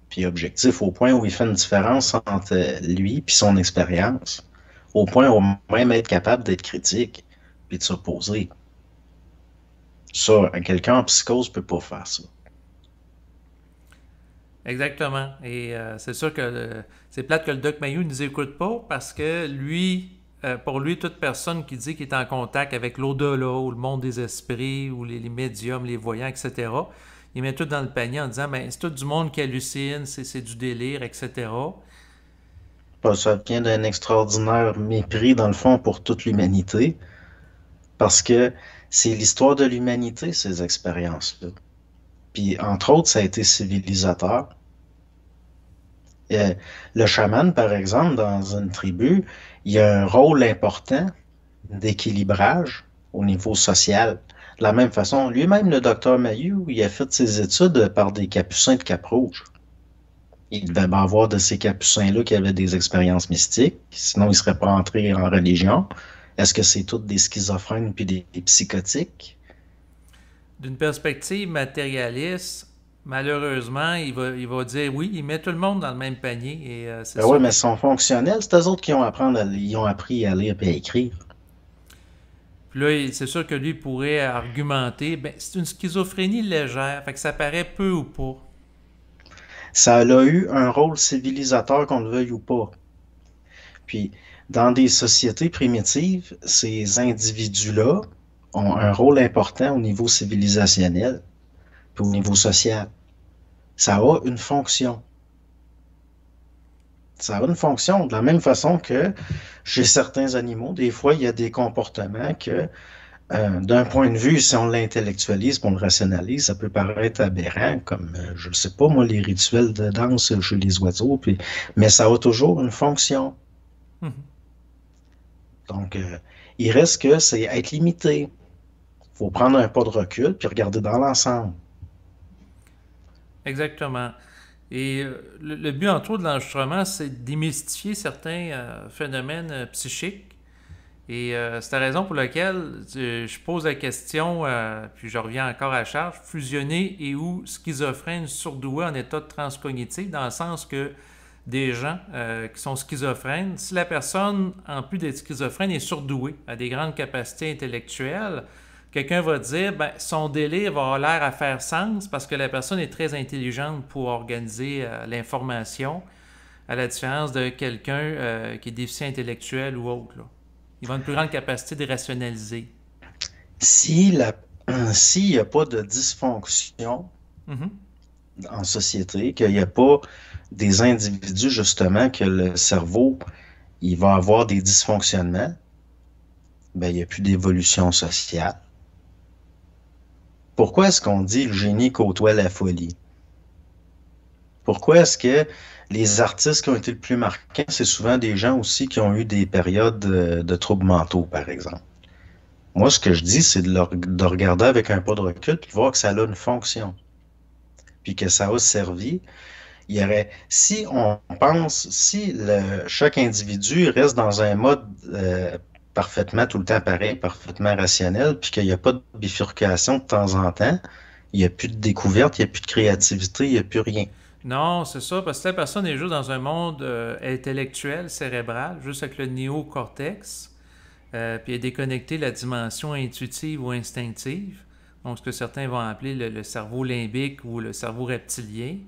puis objectif, au point où il fait une différence entre lui puis son expérience, au point où même être capable d'être critique puis de s'opposer. Ça, quelqu'un en psychose peut pas faire ça. Exactement. Et c'est sûr que c'est plate que le Doc Mayou ne nous écoute pas parce que lui, pour lui, toute personne qui dit qu'il est en contact avec l'au-delà ou le monde des esprits ou les médiums, les voyants, etc., il met tout dans le panier en disant ben, c'est tout du monde qui hallucine, c'est du délire, etc. Ça vient d'un extraordinaire mépris, dans le fond, pour toute l'humanité, parce que c'est l'histoire de l'humanité, ces expériences-là. Puis, entre autres, ça a été civilisateur. Le chaman, par exemple, dans une tribu, il a un rôle important d'équilibrage au niveau social. De la même façon, lui-même, le docteur Mayou, il a fait ses études par des capucins de Cap-Rouge. Il devait bien avoir de ces capucins-là qui avaient des expériences mystiques, sinon ils ne seraient pas entrés en religion. Est-ce que c'est tous des schizophrènes puis des psychotiques? D'une perspective matérialiste, malheureusement, il va dire oui, il met tout le monde dans le même panier et c'est Ben oui, sûr mais que ils sont fonctionnels, c'est eux autres qui ont, ils ont appris à lire et à écrire. puis là, c'est sûr que lui pourrait argumenter, ben, c'est une schizophrénie légère, fait que ça paraît peu ou pas. Ça a eu un rôle civilisateur, qu'on le veuille ou pas. Puis, dans des sociétés primitives, ces individus-là ont un rôle important au niveau civilisationnel, puis au niveau social. Ça a une fonction. Ça a une fonction. De la même façon que chez certains animaux, des fois, il y a des comportements que, d'un point de vue, si on l'intellectualise, on le rationalise, ça peut paraître aberrant, comme, je ne sais pas, moi, les rituels de danse chez les oiseaux, puis, mais ça a toujours une fonction. Mhm. Donc, il reste que c'est être limité. Il faut prendre un pas de recul puis regarder dans l'ensemble. Exactement. Et le but, entre autres, de l'enregistrement, c'est de démystifier certains phénomènes psychiques. Et c'est la raison pour laquelle je pose la question, puis je reviens encore à la charge, fusionner et ou schizophrène surdoué en état de transcognitif, dans le sens que des gens qui sont schizophrènes, si la personne, en plus d'être schizophrène, est surdouée, a des grandes capacités intellectuelles, quelqu'un va dire, ben, son délire va avoir l'air à faire sens parce que la personne est très intelligente pour organiser l'information, à la différence de quelqu'un qui est déficient intellectuel ou autre, là. Ils ont une plus grande capacité de rationaliser. Si la, S'il n'y a pas de dysfonction Mhm. en société, qu'il n'y a pas des individus, justement, que le cerveau, il va avoir des dysfonctionnements, ben, il n'y a plus d'évolution sociale. Pourquoi est-ce qu'on dit le génie côtoie la folie? Pourquoi est-ce que les artistes qui ont été le plus marquants, c'est souvent des gens aussi qui ont eu des périodes de troubles mentaux, par exemple? Moi, ce que je dis, c'est de regarder avec un pas de recul puis de voir que ça a une fonction, puis que ça a servi. Il y aurait, si on pense, si chaque individu reste dans un mode parfaitement tout le temps pareil, parfaitement rationnel, puis qu'il n'y a pas de bifurcation de temps en temps, il n'y a plus de découverte, il n'y a plus de créativité, il n'y a plus rien. Non, c'est ça, parce que la personne est juste dans un monde intellectuel, cérébral, juste avec le néocortex, puis elle est déconnectée de la dimension intuitive ou instinctive, donc ce que certains vont appeler le cerveau limbique ou le cerveau reptilien.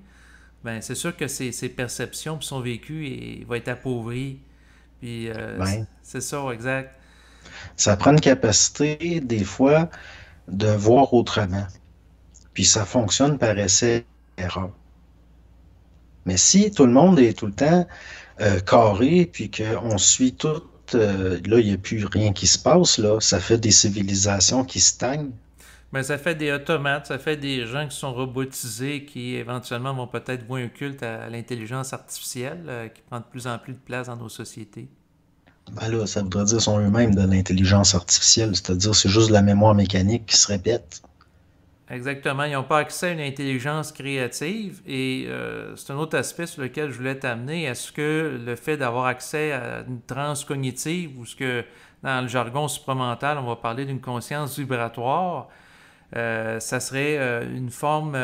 Ben, c'est sûr que ses perceptions puis son vécu vont être appauvries. Puis Ben, c'est ça, exact. ça prend une capacité, des fois, de voir autrement. Puis ça fonctionne par essai-erreur. Mais si tout le monde est tout le temps carré, puis qu'on suit tout, là, il n'y a plus rien qui se passe, là, ça fait des civilisations qui stagnent. Ben, ça fait des automates, ça fait des gens qui sont robotisés, qui éventuellement vont peut-être vouer un culte à l'intelligence artificielle, qui prend de plus en plus de place dans nos sociétés. Ben là, ça voudrait dire qu'ils sont eux-mêmes de l'intelligence artificielle, c'est-à-dire c'est juste de la mémoire mécanique qui se répète. Exactement, ils n'ont pas accès à une intelligence créative et c'est un autre aspect sur lequel je voulais t'amener. Est-ce que le fait d'avoir accès à une transe cognitive ou ce que dans le jargon supramental, on va parler d'une conscience vibratoire, ça serait une forme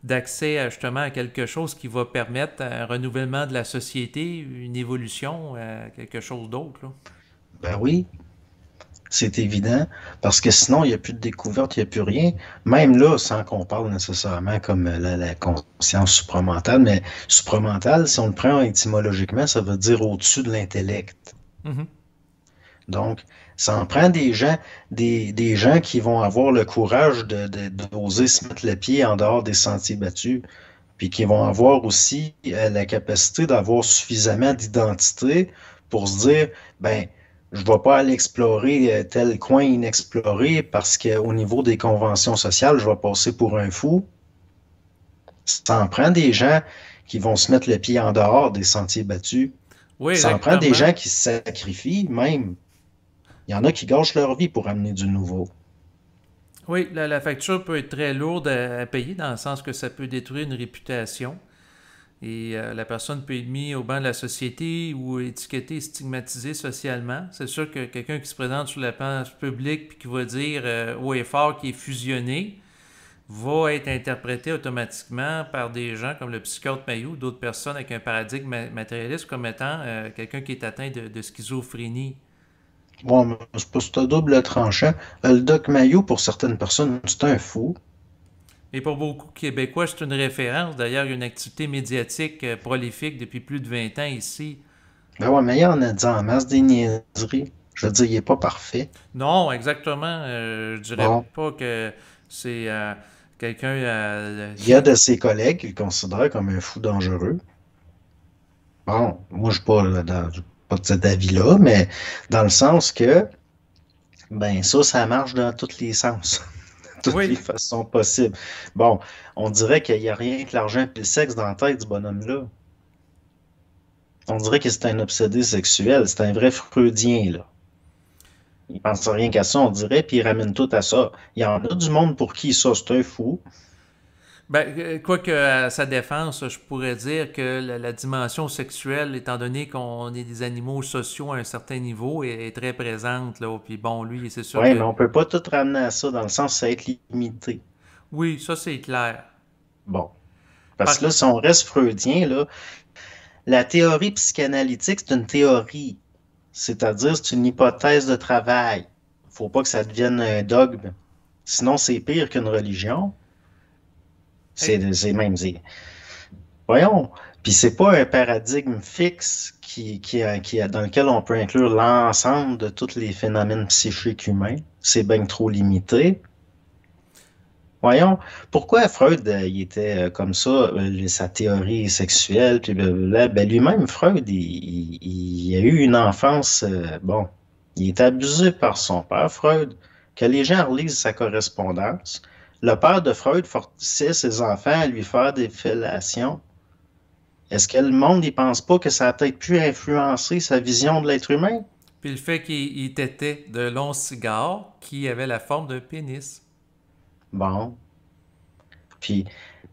d'accès justement à quelque chose qui va permettre un renouvellement de la société, une évolution, quelque chose d'autre, là? Ben oui, c'est évident, parce que sinon, il n'y a plus de découverte, il n'y a plus rien. Même là, sans qu'on parle nécessairement comme la conscience supramentale, mais supramentale, si on le prend étymologiquement, ça veut dire au-dessus de l'intellect. Mhm. Donc, ça en prend des gens qui vont avoir le courage d'oser se mettre le pied en dehors des sentiers battus, puis qui vont avoir aussi la capacité d'avoir suffisamment d'identité pour se dire, ben, je ne vais pas aller explorer tel coin inexploré parce qu'au niveau des conventions sociales, je vais passer pour un fou. Ça en prend des gens qui vont se mettre le pied en dehors des sentiers battus. Oui, Ça en prend des exactement. gens qui se sacrifient même. Il y en a qui gâchent leur vie pour amener du nouveau. Oui, la facture peut être très lourde à payer dans le sens que ça peut détruire une réputation. Et la personne peut être mise au banc de la société ou étiquetée, stigmatisée socialement. C'est sûr que quelqu'un qui se présente sur la place publique puis qui va dire haut et fort qu'il est fusionné va être interprété automatiquement par des gens comme le psychiatre Mayou ou d'autres personnes avec un paradigme matérialiste comme étant quelqu'un qui est atteint de schizophrénie. Bon, mais c'est un double tranchant. Le Doc Mayou, pour certaines personnes, c'est un fou. Et pour beaucoup de Québécois, c'est une référence. D'ailleurs, il y a une activité médiatique prolifique depuis plus de 20 ans ici. Ben ouais, mais il y en a dit en masse des niaiseries. Je veux dire, il est pas parfait. Non, exactement. Je dirais Bon, pas que c'est quelqu'un il y a de ses collègues qui le considèrent comme un fou dangereux. Bon, moi, je suis pas, pas de cet avis-là, mais dans le sens que, ben ça marche dans tous les sens, toutes les Oui, façons possibles. Bon, on dirait qu'il n'y a rien que l'argent et le sexe dans la tête du bonhomme-là. On dirait que c'est un obsédé sexuel, c'est un vrai freudien, là. Il pense rien qu'à ça, on dirait, puis il ramène tout à ça. Il y en a du monde pour qui ça, c'est un fou. ben, quoique à sa défense, je pourrais dire que la dimension sexuelle, étant donné qu'on est des animaux sociaux à un certain niveau, est très présente, là. Puis bon, lui, c'est sûr Oui, mais que on peut pas tout ramener à ça, dans le sens, ça va être limité. oui, ça c'est clair. Bon. Parce que là, Par... si on reste freudien, là, la théorie psychanalytique, c'est une théorie. C'est-à-dire, c'est une hypothèse de travail. Faut pas que ça devienne un dogme. Sinon, c'est pire qu'une religion. Hey, C'est même, voyons. Puis c'est pas un paradigme fixe dans lequel on peut inclure l'ensemble de tous les phénomènes psychiques humains. C'est bien trop limité. Voyons, pourquoi Freud, il était comme ça, sa théorie sexuelle, puis blablabla. Ben lui-même, Freud, il a eu une enfance, bon, il est abusé par son père, Freud. Que les gens relisent sa correspondance. Le père de Freud forçait ses enfants à lui faire des fellations. Est-ce que le monde, il pense pas que ça a peut-être pu influencer sa vision de l'être humain? puis le fait qu'il tétait de longs cigares qui avaient la forme d'un pénis. Bon, puis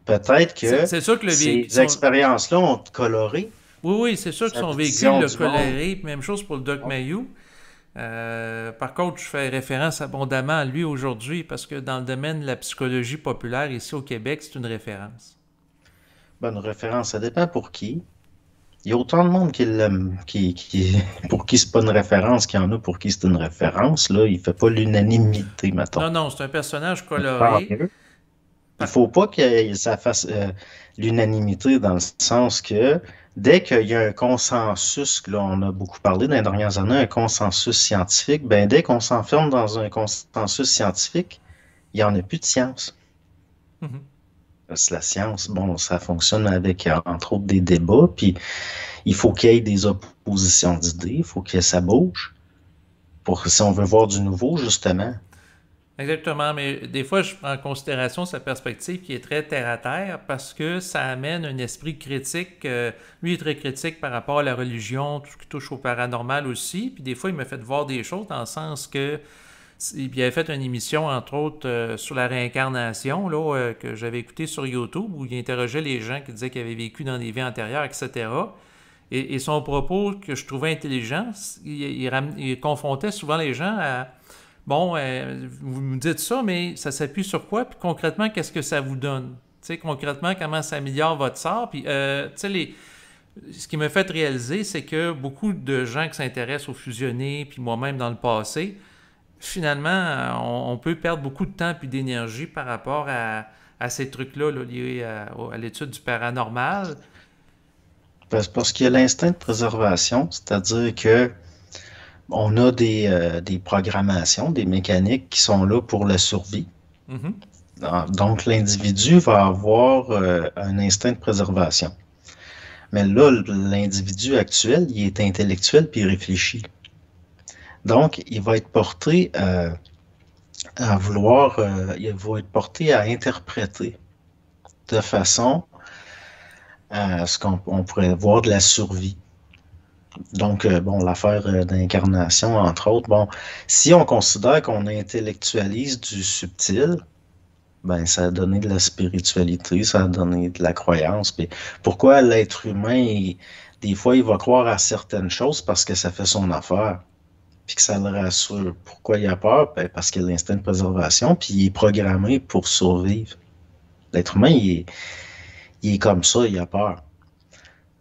peut-être que C'est sûr que le ces véhicule... expériences-là ont coloré Oui, oui, c'est sûr que sa son véhicule vision l'a du monde. coléré. Puis même chose pour le Doc Mayou. Par contre, je fais référence abondamment à lui aujourd'hui parce que dans le domaine de la psychologie populaire ici au Québec, c'est une référence. Bonne référence, ça dépend pour qui. Il y a autant de monde qui l'aime, pour qui c'est pas une référence qu'il y en a pour qui c'est une référence. Là, il fait pas l'unanimité, mettons. Non, non, c'est un personnage Tant coloré. mieux. Il Par- faut pas que ça fasse l'unanimité dans le sens que dès qu'il y a un consensus, que là, on a beaucoup parlé dans les dernières années, un consensus scientifique, ben dès qu'on s'enferme dans un consensus scientifique, il n'y en a plus de science. Mhm. Parce que la science, bon, ça fonctionne avec, entre autres, des débats, puis il faut qu'il y ait des oppositions d'idées, il faut que ça bouge, pour si on veut voir du nouveau, justement. Exactement, mais des fois, je prends en considération sa perspective qui est très terre-à-terre parce que ça amène un esprit critique. Lui est très critique par rapport à la religion, tout ce qui touche au paranormal aussi. Puis des fois, il m'a fait voir des choses dans le sens que il avait fait une émission, entre autres, sur la réincarnation, là, que j'avais écouté sur YouTube, où il interrogeait les gens qui disaient qu'ils avaient vécu dans des vies antérieures, etc. Et son propos que je trouvais intelligent, il confrontait souvent les gens à bon, vous me dites ça, mais ça s'appuie sur quoi? Puis concrètement, qu'est-ce que ça vous donne? Tu sais, concrètement, comment ça améliore votre sort? Puis, tu sais, ce qui m'a fait réaliser, c'est que beaucoup de gens qui s'intéressent au fusionné, puis moi-même dans le passé, finalement, on peut perdre beaucoup de temps puis d'énergie par rapport à ces trucs-là là, liés à l'étude du paranormal. Parce qu'il y a l'instinct de préservation, c'est-à-dire que on a des programmations, des mécaniques qui sont là pour la survie. Mhm. Donc, l'individu va avoir un instinct de préservation. Mais là, l'individu actuel, il est intellectuel puis il réfléchit. Donc, il va être porté à vouloir, il va être porté à interpréter de façon à ce qu'on pourrait voir de la survie. Donc, bon, l'affaire d'incarnation, entre autres, bon, si on considère qu'on intellectualise du subtil, ben, ça a donné de la spiritualité, ça a donné de la croyance. Puis pourquoi l'être humain, des fois, il va croire à certaines choses parce que ça fait son affaire, puis que ça le rassure. Pourquoi il a peur? Ben, parce qu'il a l'instinct de préservation, puis il est programmé pour survivre. L'être humain, il est comme ça, il a peur.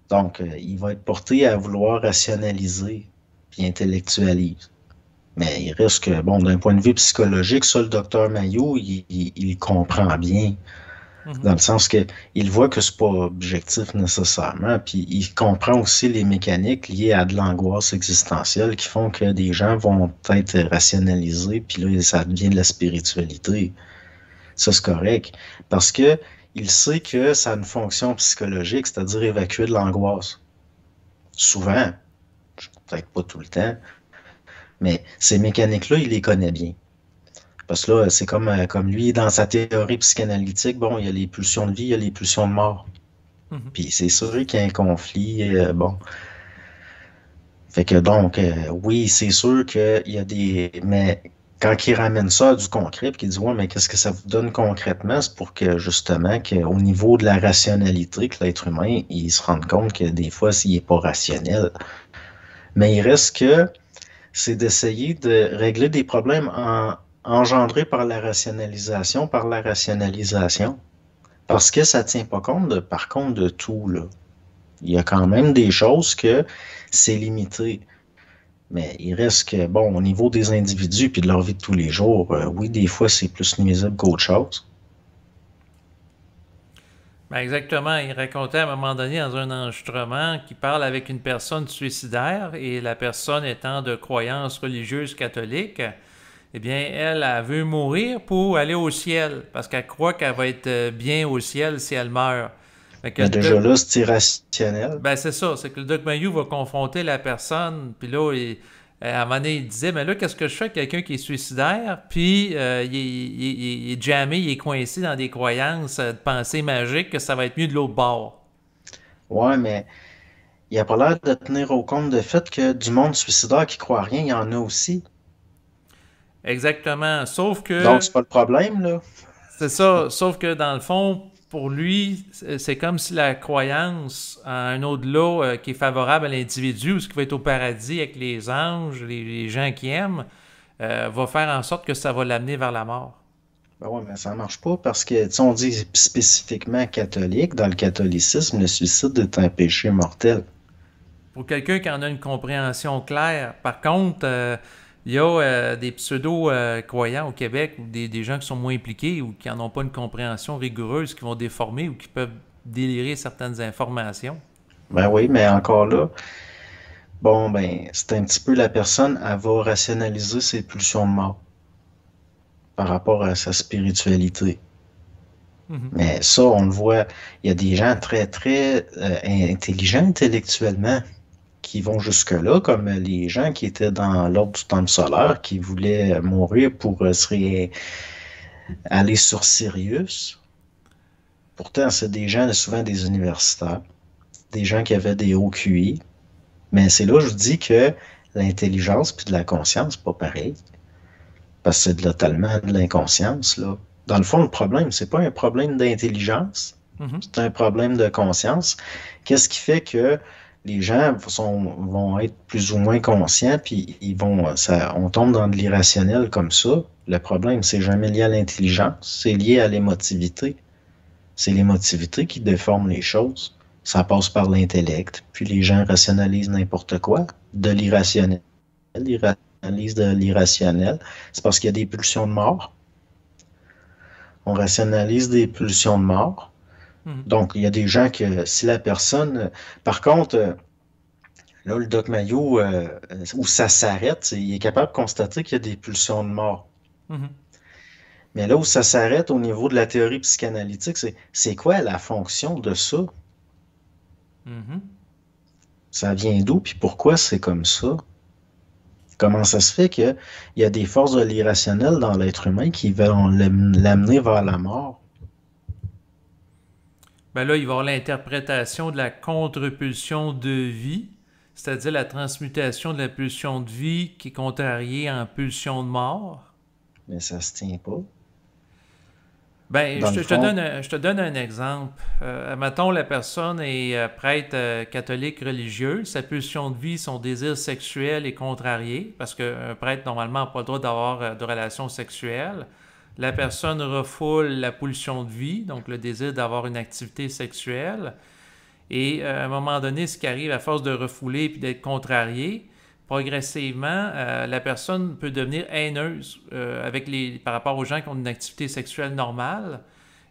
Donc, il va être porté à vouloir rationaliser, puis intellectualiser. Mais il reste que, bon, d'un point de vue psychologique, ça, le docteur Maillot, il comprend bien, dans Mhm. le sens que il voit que c'est pas objectif nécessairement, puis il comprend aussi les mécaniques liées à de l'angoisse existentielle qui font que des gens vont être rationalisés, puis là, ça devient de la spiritualité. Ça, c'est correct. Parce que il sait que ça a une fonction psychologique, c'est-à-dire évacuer de l'angoisse. Souvent, peut-être pas tout le temps, mais ces mécaniques-là, il les connaît bien. Parce que là, c'est comme lui, dans sa théorie psychanalytique, bon, il y a les pulsions de vie, il y a les pulsions de mort. Mhm. Puis c'est sûr qu'il y a un conflit, bon. Fait que donc, oui, c'est sûr qu'il y a des... Mais quand il ramène ça à du concret, puis qu'il dit, ouais, mais qu'est-ce que ça vous donne concrètement? C'est pour que, justement, qu'au niveau de la rationalité, que l'être humain, il se rende compte que des fois, s'il n'est pas rationnel. Mais il reste que c'est d'essayer de régler des problèmes engendrés par la rationalisation. Parce que ça tient pas compte, par contre, de tout, là. Il y a quand même des choses que c'est limité. Mais il reste que, bon, au niveau des individus puis de leur vie de tous les jours, oui, des fois, c'est plus nuisible qu'autre chose. Ben exactement. Il racontait à un moment donné dans un enregistrement qu'il parle avec une personne suicidaire et la personne étant de croyance religieuse catholique, eh bien, elle veut mourir pour aller au ciel parce qu'elle croit qu'elle va être bien au ciel si elle meurt. Fait que Mais déjà là, c'est irrationnel. ben c'est ça, c'est que le Doc Mayou va confronter la personne, puis là, à un moment donné, il disait, mais là, qu'est-ce que je fais avec quelqu'un qui est suicidaire, puis il est jammé, il est coincé dans des croyances de pensée magique que ça va être mieux de l'autre bord. Ouais, mais il a pas l'air de tenir au compte du fait que du monde suicidaire qui croit à rien, il y en a aussi. Exactement, sauf Donc, que, c'est pas le problème, là. c'est ça, sauf que dans le fond, pour lui, c'est comme si la croyance à un au-delà qui est favorable à l'individu, ou ce qui va être au paradis avec les anges, les gens qui aiment, va faire en sorte que ça va l'amener vers la mort. Ben ouais, mais ça marche pas parce que, tu sais, on dit spécifiquement catholique, dans le catholicisme, le suicide est un péché mortel. Pour quelqu'un qui en a une compréhension claire, par contre, il y a des pseudo-croyants au Québec ou des gens qui sont moins impliqués ou qui n'en ont pas une compréhension rigoureuse, qui vont déformer ou qui peuvent délirer certaines informations. Ben oui, mais encore là, bon, ben, c'est un petit peu la personne, elle va rationaliser ses pulsions de mort par rapport à sa spiritualité. Mhm. Mais ça, on le voit, il y a des gens très, très intelligents intellectuellement qui vont jusque-là, comme les gens qui étaient dans l'ordre du temple solaire, qui voulaient mourir pour aller sur Sirius. Pourtant, c'est des gens, souvent des universitaires, des gens qui avaient des hauts QI. Mais c'est là que je vous dis que l'intelligence puis de la conscience, c'est pas pareil. Parce que c'est totalement de l'inconscience, là. Dans le fond, le problème, c'est pas un problème d'intelligence, c'est un problème de conscience. Qu'est-ce qui fait que les gens vont être plus ou moins conscients, puis on tombe dans de l'irrationnel comme ça. Le problème, c'est jamais lié à l'intelligence, c'est lié à l'émotivité. C'est l'émotivité qui déforme les choses. Ça passe par l'intellect, puis les gens rationalisent n'importe quoi, de l'irrationnel. Ils rationalisent de l'irrationnel. C'est parce qu'il y a des pulsions de mort. On rationalise des pulsions de mort. Donc, il y a des gens que si la personne... Par contre, là, le Doc Mayo, où ça s'arrête, il est capable de constater qu'il y a des pulsions de mort. Mais là où ça s'arrête au niveau de la théorie psychanalytique, c'est quoi la fonction de ça? Ça vient d'où, puis pourquoi c'est comme ça? Comment ça se fait qu'il y a des forces de l'irrationnel dans l'être humain qui vont l'amener vers la mort? Ben là, il va y avoir l'interprétation de la contre-pulsion de vie, c'est-à-dire la transmutation de la pulsion de vie qui est contrariée en pulsion de mort. Mais ça se tient pas. Ben, je te donne un exemple. Mettons, la personne est prêtre catholique religieuse. Sa pulsion de vie, son désir sexuel est contrarié, parce qu'un prêtre, normalement, n'a pas le droit d'avoir de relations sexuelles. La personne refoule la pulsion de vie, donc le désir d'avoir une activité sexuelle. Et à un moment donné, ce qui arrive, à force de refouler et d'être contrarié, progressivement, la personne peut devenir haineuse par rapport aux gens qui ont une activité sexuelle normale.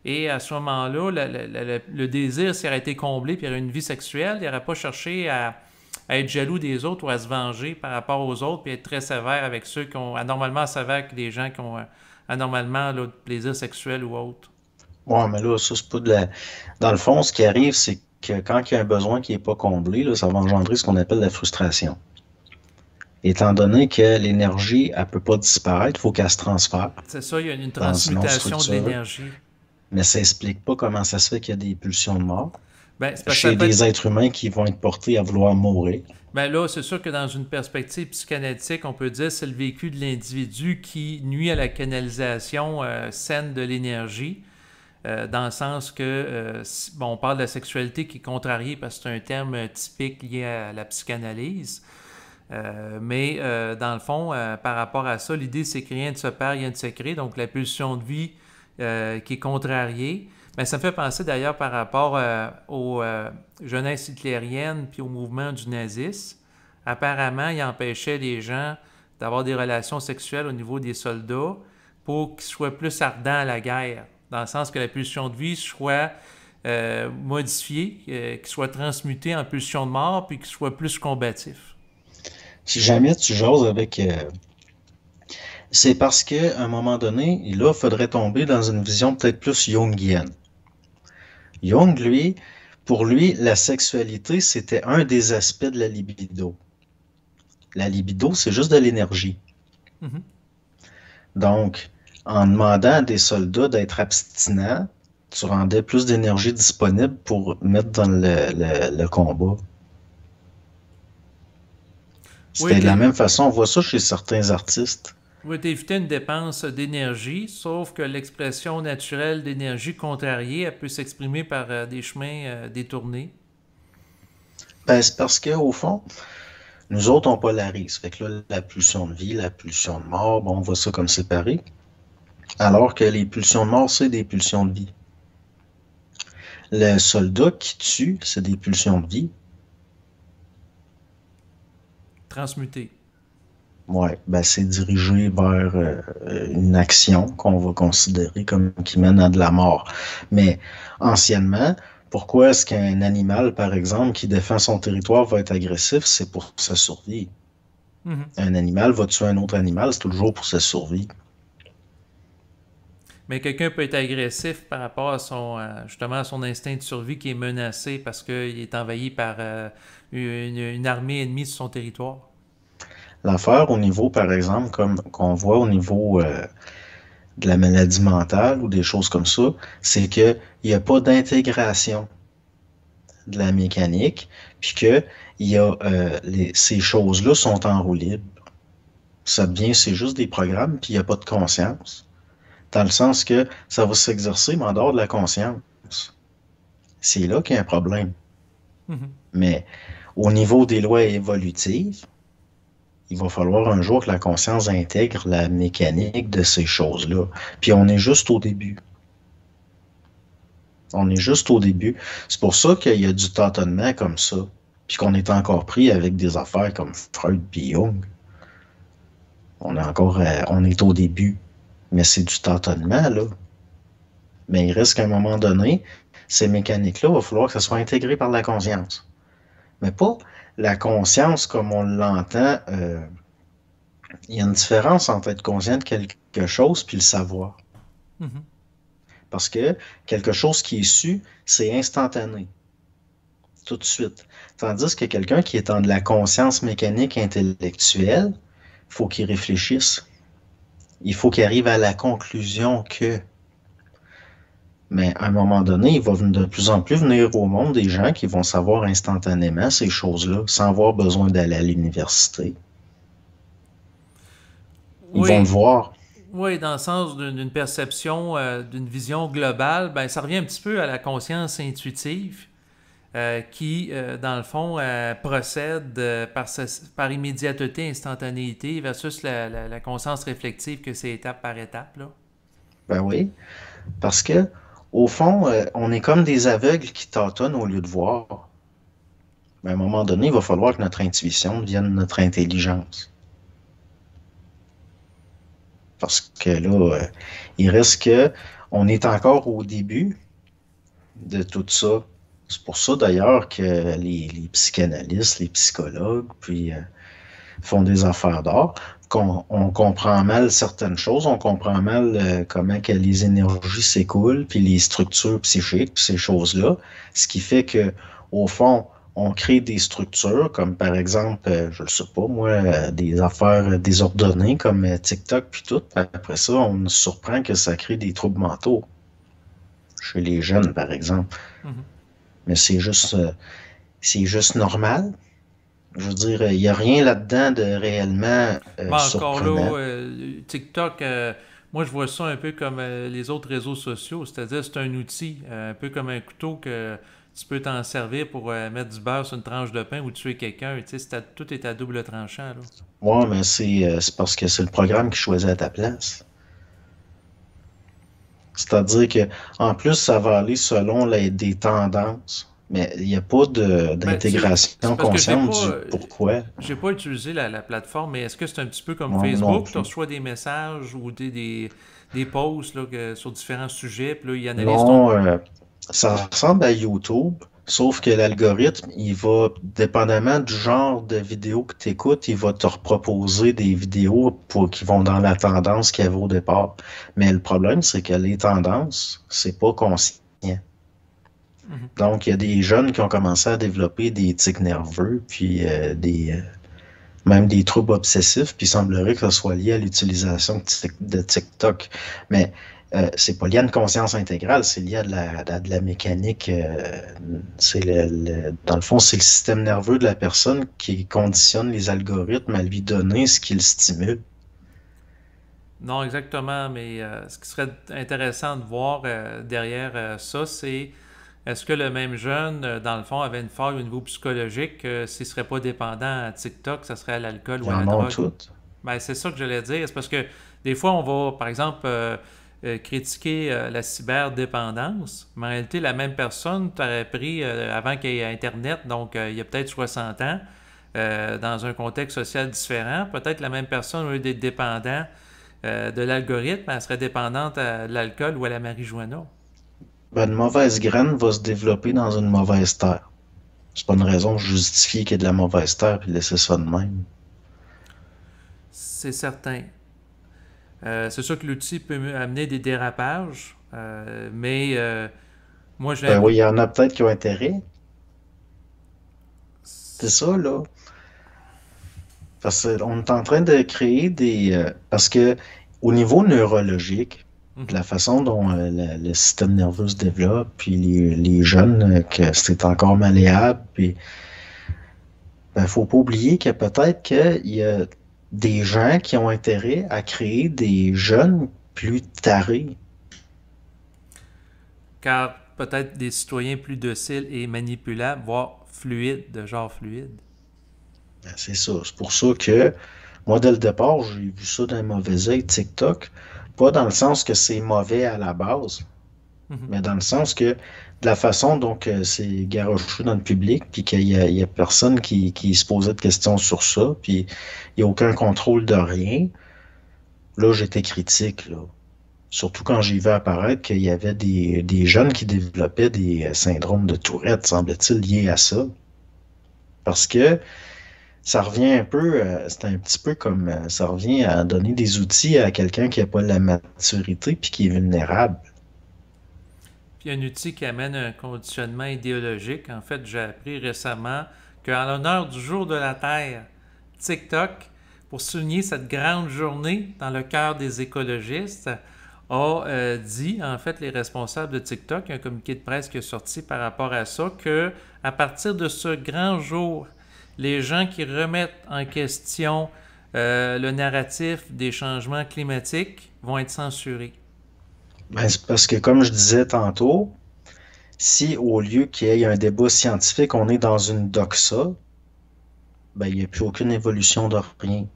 Et à ce moment-là, le désir s'est été comblé, puis il y aurait une vie sexuelle. Il n'aurait pas cherché à être jaloux des autres ou à se venger par rapport aux autres, puis être très sévère avec ceux qui ont anormalement sévère que des gens qui ont anormalement là, de plaisir sexuel ou autre. Ouais, mais là, ça, c'est pas de la... Dans le fond, ce qui arrive, c'est que quand il y a un besoin qui n'est pas comblé, là, ça va engendrer ce qu'on appelle la frustration. Étant donné que l'énergie, elle ne peut pas disparaître, il faut qu'elle se transfère. C'est ça, il y a une transmutation de l'énergie. Mais ça n'explique pas comment ça se fait qu'il y a des pulsions de mort c'est chez des êtres humains qui vont être portés à vouloir mourir. Ben là, c'est sûr que dans une perspective psychanalytique, on peut dire que c'est le vécu de l'individu qui nuit à la canalisation saine de l'énergie, dans le sens que, on parle de la sexualité qui est contrariée parce que c'est un terme typique lié à la psychanalyse. Mais dans le fond, par rapport à ça, l'idée c'est que rien ne se perd, rien ne se crée. Donc la pulsion de vie qui est contrariée. Mais ça me fait penser d'ailleurs par rapport aux jeunesses hitlériennes puis au mouvement du nazisme. Apparemment, il empêchait les gens d'avoir des relations sexuelles au niveau des soldats pour qu'ils soient plus ardents à la guerre. Dans le sens que la pulsion de vie soit modifiée, qu'il soit transmuté en pulsion de mort puis qu'il soit plus combatif. Si jamais tu jases avec... c'est parce qu'à un moment donné, là, il faudrait tomber dans une vision peut-être plus jungienne. Jung, lui, pour lui, la sexualité, c'était un des aspects de la libido. La libido, c'est juste de l'énergie. Donc, en demandant à des soldats d'être abstinents, tu rendais plus d'énergie disponible pour mettre dans le combat. C'était de la même façon, on voit ça chez certains artistes. Oui, t'éviter une dépense d'énergie, sauf que l'expression naturelle d'énergie contrariée, elle peut s'exprimer par des chemins détournés. Ben, c'est parce qu'au fond, nous autres, on polarise. Fait que là, la pulsion de vie, la pulsion de mort, bon, on voit ça comme séparé. Alors que les pulsions de mort, c'est des pulsions de vie. Le soldat qui tue, c'est des pulsions de vie. Transmuté. Oui, ben c'est dirigé vers une action qu'on va considérer comme qui mène à de la mort. Mais anciennement, pourquoi est-ce qu'un animal, par exemple, qui défend son territoire va être agressif? C'est pour sa survie. Un animal va tuer un autre animal, c'est toujours pour sa survie. Mais quelqu'un peut être agressif par rapport à justement à son instinct de survie qui est menacé parce qu'il est envahi par une armée ennemie sur son territoire. L'affaire au niveau, par exemple, comme qu'on voit au niveau de la maladie mentale ou des choses comme ça, c'est qu'il n'y a pas d'intégration de la mécanique, puis que ces choses-là sont en roue libre. Ça devient, c'est juste des programmes, puis il n'y a pas de conscience. Dans le sens que ça va s'exercer, mais en dehors de la conscience. C'est là qu'il y a un problème. Mhm. Mais au niveau des lois évolutives, il va falloir un jour que la conscience intègre la mécanique de ces choses-là. Puis on est juste au début. On est juste au début. C'est pour ça qu'il y a du tâtonnement comme ça. Puis qu'on est encore pris avec des affaires comme Freud et Jung. On est au début. Mais c'est du tâtonnement, là. Mais il reste qu'à un moment donné, ces mécaniques-là, il va falloir que ça soit intégré par la conscience. Mais pas la conscience comme on l'entend. Il y a une différence entre être conscient de quelque chose puis le savoir. Mhm. Parce que quelque chose qui est su, c'est instantané, tout de suite. Tandis que quelqu'un qui est dans de la conscience mécanique intellectuelle, il faut qu'il réfléchisse. Il faut qu'il arrive à la conclusion que. Mais à un moment donné, il va de plus en plus venir au monde des gens qui vont savoir instantanément ces choses-là, sans avoir besoin d'aller à l'université. Ils vont le Oui, voir. oui, dans le sens d'une perception, d'une vision globale, ben, ça revient un petit peu à la conscience intuitive qui, dans le fond, procède par immédiateté, instantanéité versus la conscience réflexive que c'est étape par étape, là. Ben oui, parce que au fond, on est comme des aveugles qui tâtonnent au lieu de voir. Mais à un moment donné, il va falloir que notre intuition devienne notre intelligence. Parce que là, il reste que on est encore au début de tout ça. C'est pour ça d'ailleurs que les psychanalystes, les psychologues, puis font des affaires d'art, qu'on on comprend mal certaines choses, on comprend mal comment que les énergies s'écoulent, puis les structures psychiques, puis ces choses-là, ce qui fait que au fond, on crée des structures, comme par exemple, je ne sais pas moi, des affaires désordonnées comme TikTok puis tout. Après ça, on se surprend que ça crée des troubles mentaux chez les jeunes, par exemple. Mhm. Mais c'est juste normal. Je veux dire, il n'y a rien là-dedans de réellement Ben, encore surprenant. là, TikTok, moi je vois ça un peu comme les autres réseaux sociaux, c'est-à-dire c'est un outil, un peu comme un couteau que tu peux t'en servir pour mettre du beurre sur une tranche de pain ou tuer quelqu'un. Tu sais, tout est à double tranchant, là. Ouais, mais c'est parce que c'est le programme qui choisit à ta place. C'est-à-dire que en plus, ça va aller selon des tendances. Mais il n'y a pas Ben, c'est d'intégration parce que consciente du pourquoi. j'ai pas utilisé la plateforme, mais est-ce que c'est un petit peu comme Moi non Facebook? Tu plus. reçois des messages ou des posts là, sur différents sujets, puis là, ils analysent ton. Non, ça ressemble à YouTube, sauf que l'algorithme, il va, dépendamment du genre de vidéo que tu écoutes, il va te reproposer des vidéos qui vont dans la tendance qu'il y avait au départ. Mais le problème, c'est que les tendances, c'est pas conscient. Mhm. Donc, il y a des jeunes qui ont commencé à développer des tics nerveux, puis même des troubles obsessifs, puis il semblerait que ça soit lié à l'utilisation de TikTok. Mais c'est pas lié à une conscience intégrale, c'est lié à de la mécanique. Dans le fond, c'est le système nerveux de la personne qui conditionne les algorithmes à lui donner ce qu'il stimule. Non, exactement, mais ce qui serait intéressant de voir derrière ça, c'est est-ce que le même jeune, dans le fond, avait une faille au niveau psychologique, s'il serait pas dépendant à TikTok, ça serait à l'alcool ou Ils à la en ont drogue? toutes. Ben, c'est ça que j'allais dire. C'est parce que des fois, on va, par exemple, critiquer la cyberdépendance, mais en réalité, la même personne t'aurait pris avant qu'il y ait Internet, donc il y a peut-être 60 ans, dans un contexte social différent. Peut-être la même personne, au lieu d'être dépendant de l'algorithme, elle serait dépendante à l'alcool ou à la marijuana. Ben, une mauvaise graine va se développer dans une mauvaise terre. C'est pas une raison de justifier qu'il y ait de la mauvaise terre et laisser ça de même. C'est certain. C'est sûr que l'outil peut amener des dérapages, mais moi, j'ai Ben l'impression. oui, il y en a peut-être qui ont intérêt. C'est ça, là. Parce qu'on est en train de créer parce que au niveau neurologique, de la façon dont le système nerveux se développe, puis les jeunes, que c'est encore malléable, puis ben, faut pas oublier que peut-être qu'il y a des gens qui ont intérêt à créer des jeunes plus tarés. Car peut-être des citoyens plus dociles et manipulables, voire fluides, de genre fluide. Ben, c'est ça. C'est pour ça que moi, dès le départ, j'ai vu ça d'un mauvais œil TikTok. Pas dans le sens que c'est mauvais à la base, Mhm. mais dans le sens que de la façon dont c'est garoché dans le public, puis qu'il y a personne qui se posait de questions sur ça, puis il n'y a aucun contrôle de rien, là, j'étais critique, là. Surtout quand j'ai vu apparaître qu'il y avait des jeunes qui développaient des syndromes de Tourette, semble-t-il, liés à ça. Parce que ça revient un peu, c'est un petit peu comme, ça revient à donner des outils à quelqu'un qui n'a pas la maturité puis qui est vulnérable. Puis un outil qui amène un conditionnement idéologique. En fait, j'ai appris récemment qu'en l'honneur du jour de la Terre, TikTok, pour souligner cette grande journée dans le cœur des écologistes, a dit, en fait, les responsables de TikTok, il y a un communiqué de presse qui est sorti par rapport à ça, que à partir de ce grand jour, les gens qui remettent en question le narratif des changements climatiques vont être censurés. Ben, c'est parce que, comme je disais tantôt, si au lieu qu'il y ait un débat scientifique, on est dans une doxa, ben, il n'y a plus aucune évolution de rien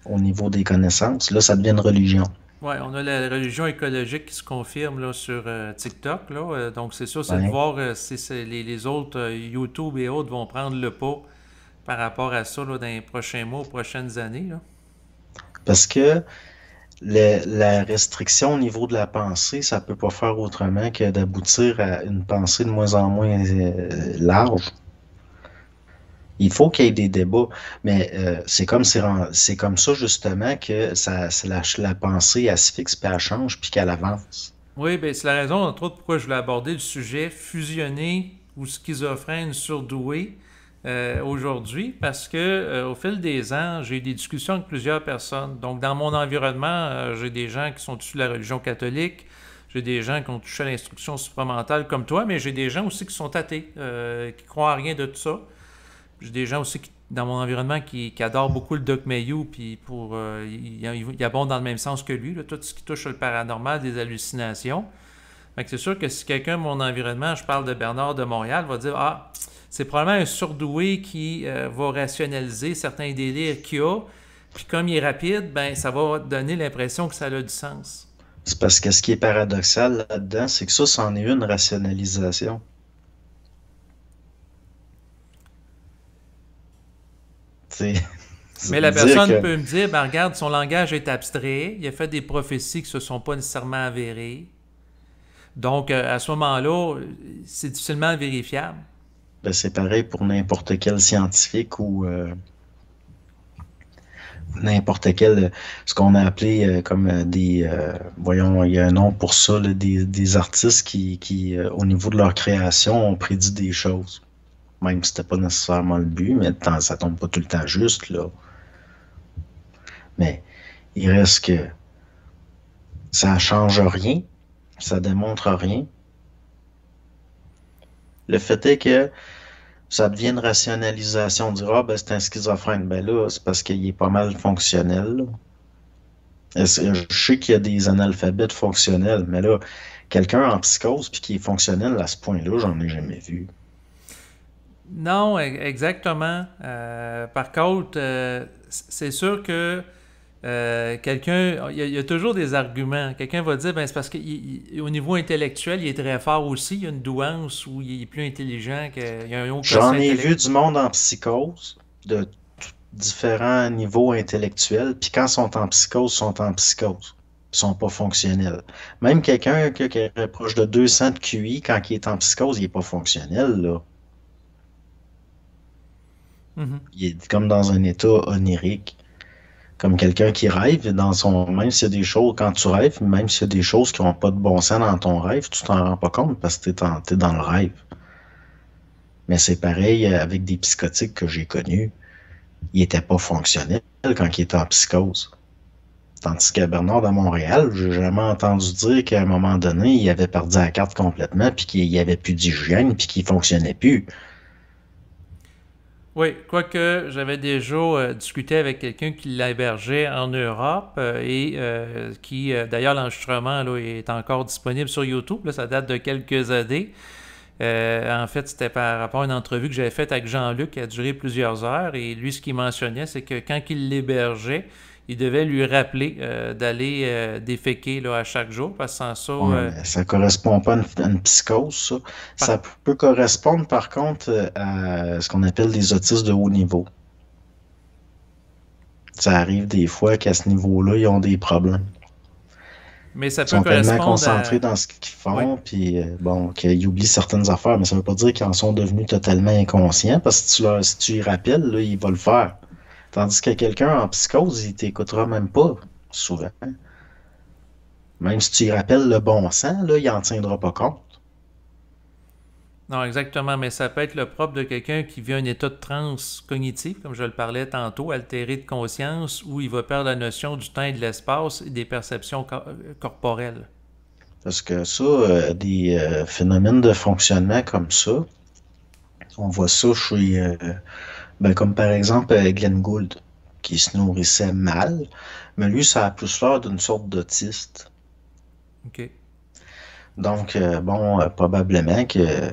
au niveau des connaissances. Là, ça devient une religion. Oui, on a la religion écologique qui se confirme là, sur TikTok. Là. Donc, c'est sûr, c'est de Ouais. voir si les autres, YouTube et autres, vont prendre le pas par rapport à ça là, dans les prochains mois, aux prochaines années. Là. Parce que la restriction au niveau de la pensée, ça peut pas faire autrement que d'aboutir à une pensée de moins en moins large. Il faut qu'il y ait des débats, mais c'est comme ça justement que la pensée elle se fixe puis elle change puis qu'elle avance. Oui, ben, c'est la raison, entre autres, pourquoi je voulais aborder le sujet fusionné ou schizophrène surdoué aujourd'hui, parce que au fil des ans, j'ai eu des discussions avec plusieurs personnes. Donc, dans mon environnement, j'ai des gens qui sont issus de la religion catholique, j'ai des gens qui ont touché à l'instruction supramentale comme toi, mais j'ai des gens aussi qui sont athées, qui croient à rien de tout ça. J'ai des gens aussi dans mon environnement qui adorent beaucoup le Doc Mayou, puis il abonde dans le même sens que lui, là, tout ce qui touche le paranormal, des hallucinations. Fait que c'est sûr que si quelqu'un de mon environnement, je parle de Bernard de Montréal, va dire ah, c'est probablement un surdoué qui va rationaliser certains délires qu'il a, puis comme il est rapide, ben ça va donner l'impression que ça a du sens. C'est parce que ce qui est paradoxal là-dedans, c'est que ça, c'en est une rationalisation. C'est, ça Mais veut la dire personne que peut me dire, ben regarde, son langage est abstrait, il a fait des prophéties qui ne se sont pas nécessairement avérées. Donc, à ce moment-là, c'est difficilement vérifiable. ben, c'est pareil pour n'importe quel scientifique ou n'importe quel, ce qu'on a appelé comme voyons, il y a un nom pour ça, là, des artistes au niveau de leur création, ont prédit des choses. Même si c'était pas nécessairement le but, mais ça tombe pas tout le temps juste, là. Mais il reste que ça change rien, ça démontre rien. Le fait est que ça devient une rationalisation. On dira, ah, ben, c'est un schizophrène. Ben là, c'est parce qu'il est pas mal fonctionnel, là. Je sais qu'il y a des analphabètes fonctionnels, mais là, quelqu'un en psychose puis qui est fonctionnel à ce point-là, j'en ai jamais vu. Non, exactement. Par contre, c'est sûr que quelqu'un, il y a toujours des arguments. Quelqu'un va dire, ben, c'est parce qu'au niveau intellectuel, il est très fort aussi. Il y a une douance où il est plus intelligent, qu'il y a un haut J'en quotient ai vu intellectuel. du monde en psychose de différents niveaux intellectuels, puis quand ils sont en psychose, ils sont en psychose. Ils sont pas fonctionnels. Même quelqu'un qui est proche de 200 de QI, quand il est en psychose, il est pas fonctionnel, là. Mhm. Il est comme dans un état onirique. Comme quelqu'un qui rêve, même s'il y a des choses, quand tu rêves, même s'il y a des choses qui n'ont pas de bon sens dans ton rêve, tu t'en rends pas compte parce que t'es dans le rêve. Mais c'est pareil avec des psychotiques que j'ai connus. Ils n'étaient pas fonctionnels quand ils étaient en psychose. Tandis qu'à Bernard de Montréal, j'ai jamais entendu dire qu'à un moment donné, il avait perdu la carte complètement, puis qu'il n'y avait plus d'hygiène, puis qu'il fonctionnait plus. Oui, quoique j'avais déjà discuté avec quelqu'un qui l'hébergeait en Europe qui, d'ailleurs, l'enregistrement là, est encore disponible sur YouTube. Là, ça date de quelques années. En fait, c'était par rapport à une entrevue que j'avais faite avec Jean-Luc qui a duré plusieurs heures. Et lui, ce qu'il mentionnait, c'est que quand il l'hébergeait, il devait lui rappeler d'aller déféquer là, à chaque jour, parce que sans ça... Ouais, mais ça correspond pas à une psychose, ça. Ça peut correspondre, par contre, à ce qu'on appelle des autistes de haut niveau. Ça arrive des fois qu'à ce niveau-là, ils ont des problèmes. Mais ça Ils peut sont tellement correspondre concentrés à... dans ce qu'ils Oui. font, puis bon, qu'ils oublient certaines affaires, mais ça veut pas dire qu'ils en sont devenus totalement inconscients, parce que si tu y rappelles, là, il va le faire. Tandis que quelqu'un en psychose, il t'écoutera même pas, souvent. Même si tu y rappelles le bon sens, là, il en tiendra pas compte. Non, exactement, mais ça peut être le propre de quelqu'un qui vit un état de transe cognitive, comme je le parlais tantôt, altéré de conscience, où il va perdre la notion du temps et de l'espace et des perceptions corporelles. Parce que ça, des phénomènes de fonctionnement comme ça, on voit ça chez, comme par exemple Glenn Gould, qui se nourrissait mal, mais lui, ça a plus l'air d'une sorte d'autiste. OK. Donc, probablement que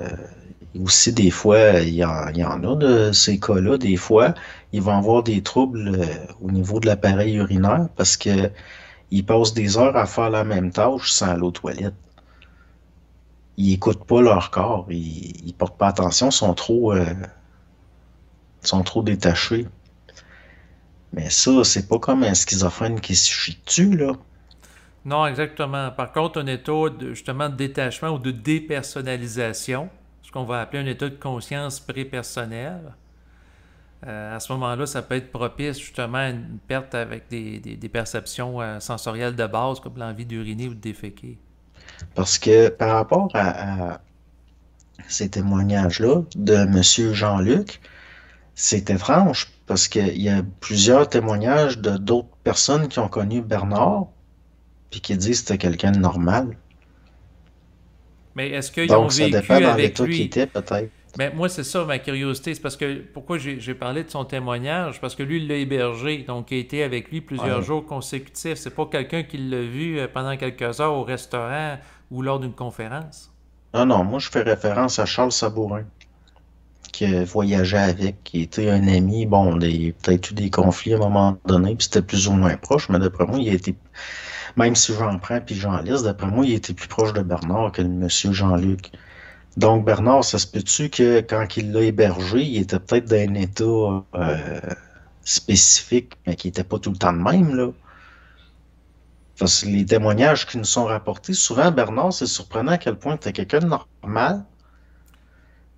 aussi des fois, il y en a de ces cas-là, des fois, ils vont avoir des troubles au niveau de l'appareil urinaire parce que ils passent des heures à faire la même tâche sans aller aux toilettes. Ils écoutent pas leur corps, ils portent pas attention, sont trop détachés. Mais ça, c'est pas comme un schizophrène qui se chie dessus, là. Non, exactement. Par contre, un état justement de détachement ou de dépersonnalisation, ce qu'on va appeler un état de conscience prépersonnelle, à ce moment-là, ça peut être propice justement à une perte avec des perceptions sensorielles de base, comme l'envie d'uriner ou de déféquer. Parce que par rapport à ces témoignages-là de Monsieur Jean-Luc, c'est étrange parce qu'il y a plusieurs témoignages de d'autres personnes qui ont connu Bernard puis qui disent que c'était quelqu'un de normal. Mais est-ce qu'ils ont Donc, ça dépend vécu dans avec l'état qu'il lui? était, peut-être. Mais moi, c'est ça ma curiosité. C'est parce que pourquoi j'ai parlé de son témoignage? Parce que lui, il l'a hébergé, donc il a été avec lui plusieurs Ouais. jours consécutifs. C'est pas quelqu'un qui l'a vu pendant quelques heures au restaurant ou lors d'une conférence. Non, non, moi, je fais référence à Charles Sabourin, qui voyageait avec, qui était un ami. Bon, il y a peut-être eu des conflits à un moment donné, puis c'était plus ou moins proche, mais d'après moi, il a été, même si j'en prends puis j'en laisse, d'après moi, il était plus proche de Bernard que de Monsieur Jean-Luc. Donc, Bernard, ça se peut-tu que quand il l'a hébergé, il était peut-être dans un état spécifique, mais qui n'était pas tout le temps de même, là. Parce que les témoignages qui nous sont rapportés, souvent, Bernard, c'est surprenant à quel point c'était quelqu'un de normal.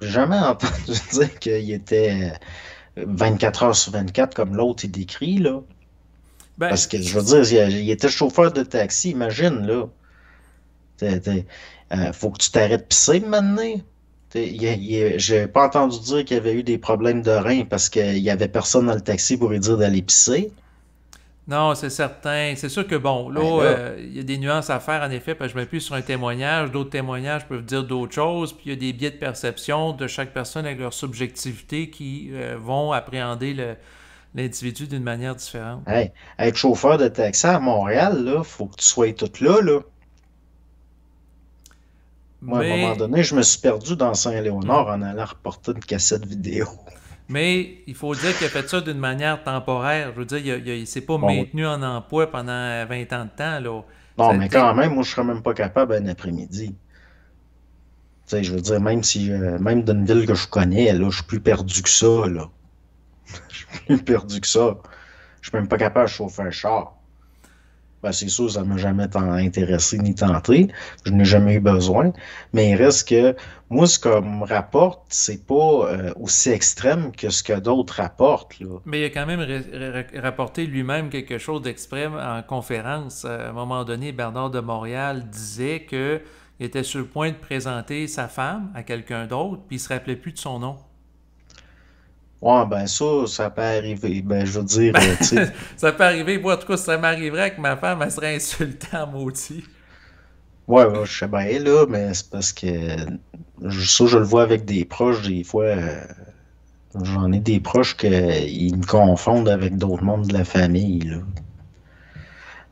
J'ai jamais entendu dire qu'il était 24 heures sur 24 comme l'autre est décrit, là. Ben, Parce que, je veux dire, il était chauffeur de taxi, imagine, là. Faut que tu t'arrêtes de pisser maintenant. J'ai pas entendu dire qu'il y avait eu des problèmes de rein parce qu'il y avait personne dans le taxi pour lui dire d'aller pisser. non, c'est certain. C'est sûr que bon, là, Ben là, il y a des nuances à faire en effet, parce que je m'appuie sur un témoignage, d'autres témoignages peuvent dire d'autres choses, puis il y a des biais de perception de chaque personne avec leur subjectivité qui vont appréhender l'individu d'une manière différente. hey, être chauffeur de taxi à Montréal, là, faut que tu sois tout là, là. Moi, à un moment Mais, donné, je me suis perdu dans hmm, Saint-Léonard en allant reporter une cassette vidéo. mais il faut dire qu'il a fait ça d'une manière temporaire. Je veux dire, il s'est pas Bon, maintenu en emploi pendant 20 ans de temps, là. non, Ça, mais quand même, moi, je serais même pas capable un après-midi. Tu sais, je veux dire, même si, même d'une ville que je connais, là, je suis plus perdu que ça, là. Je suis plus perdu que ça. Je suis même pas capable de chauffer un char. Ben, c'est sûr, ça m'a jamais tant intéressé ni tenté. Je n'ai jamais eu besoin. Mais il reste que, moi, ce qu'on me rapporte, c'est pas aussi extrême que ce que d'autres rapportent, là. Mais il a quand même rapporté lui-même quelque chose d'extrême en conférence. À un moment donné, Bernard de Montréal disait que il était sur le point de présenter sa femme à quelqu'un d'autre, puis il se rappelait plus de son nom. Ouais, ben ça peut arriver. Ben, je veux dire, Ben, tu sais, ça peut arriver. Moi, en tout cas, si ça m'arriverait avec ma femme, elle serait insultée en maudit. ouais, ouais, je sais bien là, mais c'est parce que ça, je le vois avec des proches, des fois, j'en ai des proches qu'ils me confondent avec d'autres membres de la famille, là.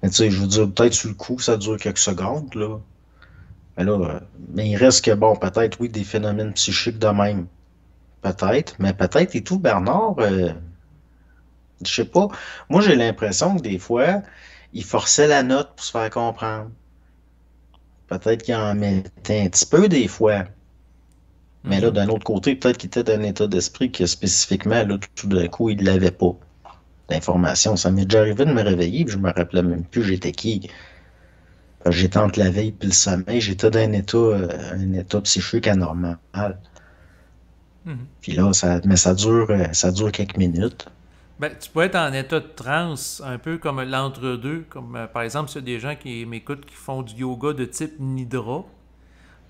Mais tu sais, je veux dire, peut-être sur le coup, ça dure quelques secondes, là. Mais là, mais il reste que, bon, peut-être, oui, des phénomènes psychiques de même. Peut-être, mais peut-être et tout, Bernard, je sais pas. Moi, j'ai l'impression que des fois, il forçait la note pour se faire comprendre. Peut-être qu'il en mettait un petit peu des fois. Mais là, Mhm. d'un autre côté, peut-être qu'il était d'un état d'esprit que spécifiquement, là, tout d'un coup, il l'avait pas d'informations. Ça m'est déjà arrivé de me réveiller, puis je me rappelais même plus j'étais qui. J'étais entre la veille puis le sommeil, j'étais dans un état psychique anormal. Mhm. Puis là, mais ça dure quelques minutes. Ben, tu peux être en état de transe, un peu comme l'entre-deux, comme par exemple, s'il y a des gens qui m'écoutent qui font du yoga de type Nidra,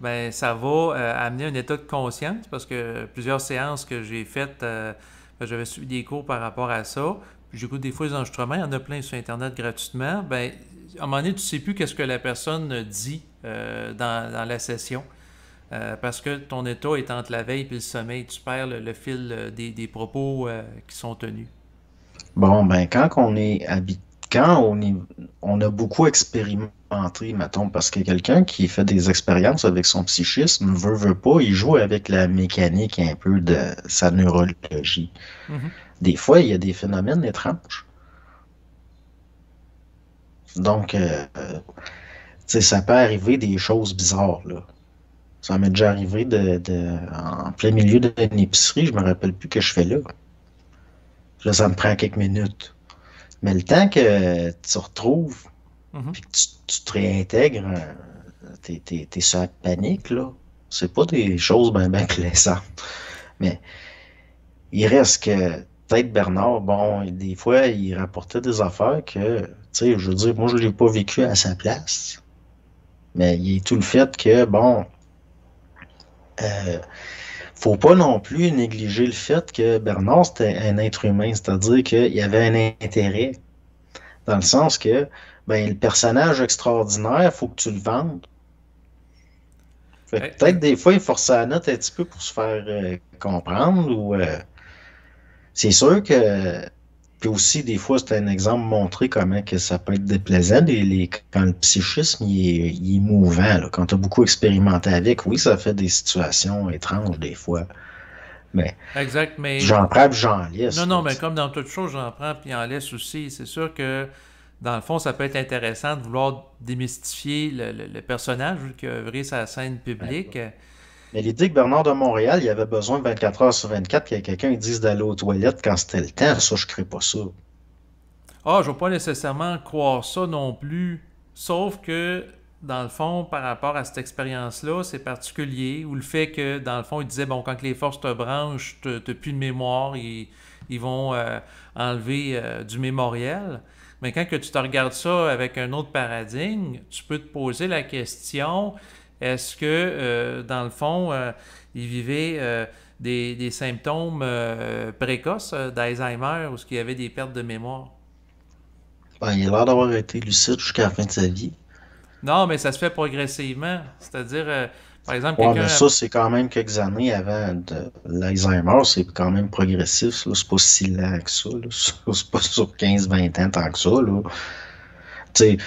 ben ça va amener un état de conscience parce que plusieurs séances que j'ai faites, ben, j'avais suivi des cours par rapport à ça. Puis j'écoute des fois les enregistrements, il y en a plein sur Internet gratuitement. Ben, à un moment donné, tu sais plus qu'est-ce que la personne dit dans la session. Parce que ton état est entre la veille et le sommeil, tu perds le fil des propos qui sont tenus. Bon, ben, quand on a beaucoup expérimenté, mettons, parce que quelqu'un qui fait des expériences avec son psychisme, veut pas, il joue avec la mécanique un peu de sa neurologie. Mhm. Des fois, il y a des phénomènes étranges. Donc, tu sais, ça peut arriver des choses bizarres, là. Ça m'est déjà arrivé en plein milieu d'une épicerie, je me rappelle plus que je fais là. Là, ça me prend quelques minutes. Mais le temps que tu te retrouves, Mhm. puis que tu te réintègres, t'es sur la panique, là. C'est pas des choses ben plaisantes. Mais il reste que, peut-être Bernard, bon, des fois, il rapportait des affaires que, tu sais, je veux dire, moi, je l'ai pas vécu à sa place. Mais il y a tout le fait que, bon, euh, faut pas non plus négliger le fait que Bernard, c'était un être humain, c'est-à-dire qu'il y avait un intérêt, dans le sens que, ben, le personnage extraordinaire, faut que tu le vendes. Fait que Eh, peut-être des fois, il force la note un petit peu pour se faire comprendre ou c'est sûr que puis aussi des fois c'est un exemple montré comment que ça peut être déplaisant quand le psychisme il est mouvant là. Quand tu as beaucoup expérimenté avec, oui, ça fait des situations étranges des fois. Mais exact, mais j'en prends puis j'en non, laisse là, non, mais tu sais. comme dans toute chose, j'en prends puis en laisse aussi. C'est sûr que dans le fond, ça peut être intéressant de vouloir démystifier le personnage vu qu'il a œuvré sa scène publique. Mais l'idée que Bernard de Montréal, il avait besoin de 24 heures sur 24 qu'il y a quelqu'un qui dise d'aller aux toilettes quand c'était le temps, ça je crée pas ça. Ah, je ne vais pas nécessairement croire ça non plus. Sauf que, dans le fond, par rapport à cette expérience-là, c'est particulier. Ou le fait que, dans le fond, il disait, bon, quand les forces te branchent, tu n'as plus de mémoire, ils vont enlever du mémoriel. Mais quand que tu te regardes ça avec un autre paradigme, tu peux te poser la question, est-ce que, dans le fond, il vivait des symptômes précoces d'Alzheimer ou est-ce qu'il y avait des pertes de mémoire? Ben, il a l'air d'avoir été lucide jusqu'à la fin de sa vie. Non, mais ça se fait progressivement. C'est-à-dire, par exemple, Ouais, mais quelqu'un... ça, c'est quand même quelques années avant de l'Alzheimer, c'est quand même progressif, là. C'est pas si lent que ça, là. C'est pas sur 15-20 ans tant que ça, là. Tu sais,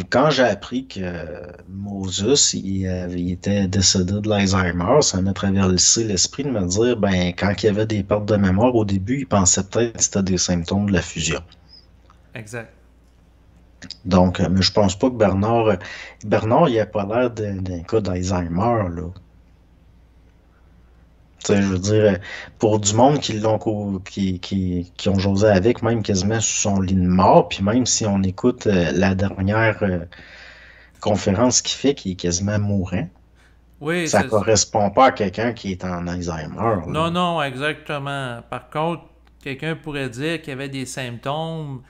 quand j'ai appris que Moses, il était décédé de l'Alzheimer, ça m'a traversé l'esprit de me dire, ben, quand il y avait des pertes de mémoire au début, il pensait peut-être que c'était des symptômes de la fusion. Exact. Donc, mais je pense pas que Bernard, il a pas l'air d'un cas d'Alzheimer, là. Tu sais, je veux dire, pour du monde qui ont jasé avec, même quasiment sur son lit de mort, puis même si on écoute la dernière conférence qu'il fait, qui est quasiment mourant, Oui, ça c'est... correspond pas à quelqu'un qui est en Alzheimer, là. Non, non, exactement. Par contre, quelqu'un pourrait dire qu'il y avait des symptômes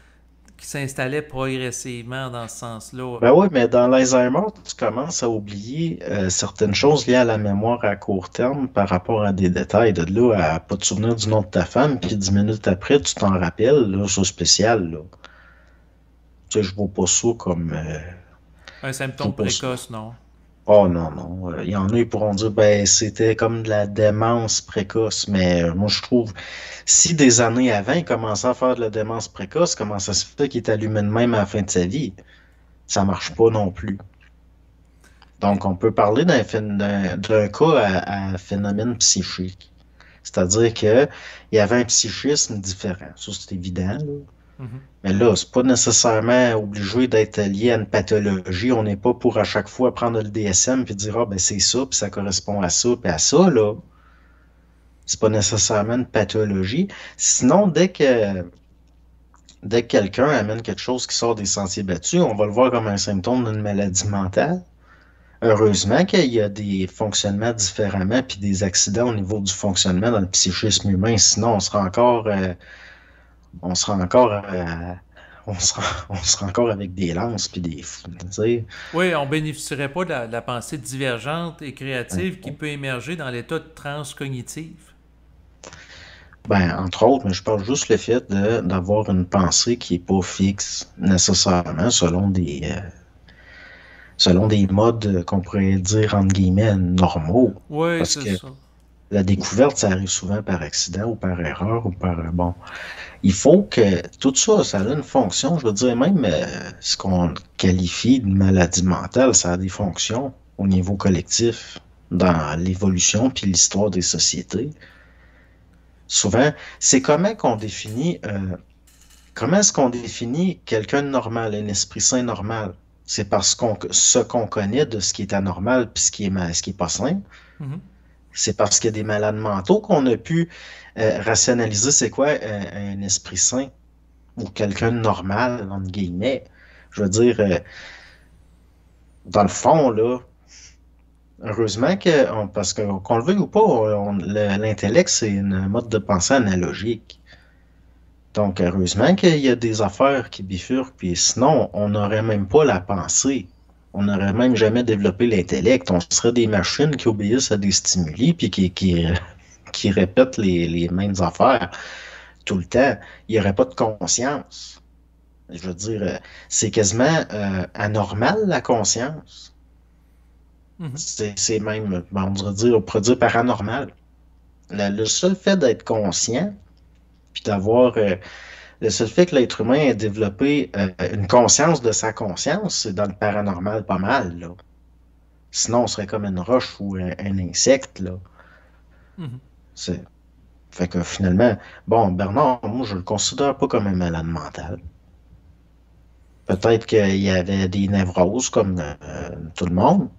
qui s'installaient progressivement dans ce sens-là. Ben oui, mais dans l'Alzheimer, tu commences à oublier certaines choses liées à la mémoire à court terme par rapport à des détails. De là à pas te souvenir du nom de ta femme, puis 10 minutes après, tu t'en rappelles, là, c'est spécial, là. Tu sais, je vois pas ça comme... Un je vois symptôme pas ça. précoce, non. Oh non, non. Il y en a, ils pourront dire, ben, c'était comme de la démence précoce. Mais moi, je trouve, si des années avant, il commençait à faire de la démence précoce, comment ça se fait qu'il est allumé de même à la fin de sa vie? Ça marche pas non plus. Et- Donc, on peut parler d'un cas à phénomène psychique. C'est-à-dire que il y avait un psychisme différent. Ça, c'est évident, là. Mhm. Mais là, c'est pas nécessairement obligé d'être lié à une pathologie. On n'est pas pour à chaque fois prendre le DSM puis dire, ah, ben c'est ça, puis ça correspond à ça, puis à ça, là. C'est pas nécessairement une pathologie. Sinon, dès que quelqu'un amène quelque chose qui sort des sentiers battus, on va le voir comme un symptôme d'une maladie mentale. Heureusement qu'il y a des fonctionnements différemment puis des accidents au niveau du fonctionnement dans le psychisme humain. Sinon, on sera encore, on sera encore avec des lances puis des, tu sais. Oui, on bénéficierait pas de la pensée divergente et créative qui peut émerger dans l'état de transe cognitive. Ben, entre autres, mais je parle juste le fait d'avoir une pensée qui est pas fixe nécessairement selon des modes qu'on pourrait dire entre guillemets normaux. Oui, Parce c'est que ça. la découverte, ça arrive souvent par accident ou par erreur ou par bon. Il faut que tout ça, ça a une fonction. Je veux dire, même ce qu'on qualifie de maladie mentale, ça a des fonctions au niveau collectif dans l'évolution puis l'histoire des sociétés. Souvent, c'est comment est-ce qu'on définit quelqu'un de normal, un esprit sain normal? C'est parce qu'on ce qu'on connaît de ce qui est anormal puis ce qui est pas sain. Mhm. C'est parce qu'il y a des malades mentaux qu'on a pu rationaliser c'est quoi un esprit sain ou quelqu'un de normal, entre guillemets. Je veux dire, dans le fond, là, heureusement parce que qu'on le veuille ou pas, l'intellect, c'est une mode de pensée analogique. Donc, heureusement qu'il y a des affaires qui bifurquent, puis sinon, on n'aurait même pas la pensée. On n'aurait même jamais développé l'intellect. On serait des machines qui obéissent à des stimuli, puis qui répètent les mêmes affaires tout le temps. Il n'y aurait pas de conscience. Je veux dire, c'est quasiment anormal, la conscience. Mhm. C'est même, ben, on pourrait dire paranormal. Le seul fait d'être conscient, puis d'avoir le seul fait que l'être humain ait développé une conscience de sa conscience, c'est dans le paranormal pas mal, là. Sinon, on serait comme une roche ou un insecte, là. Mhm. C'est... Fait que finalement, bon, Bernard, moi, je le considère pas comme un malade mental. Peut-être qu'il y avait des névroses comme tout le monde,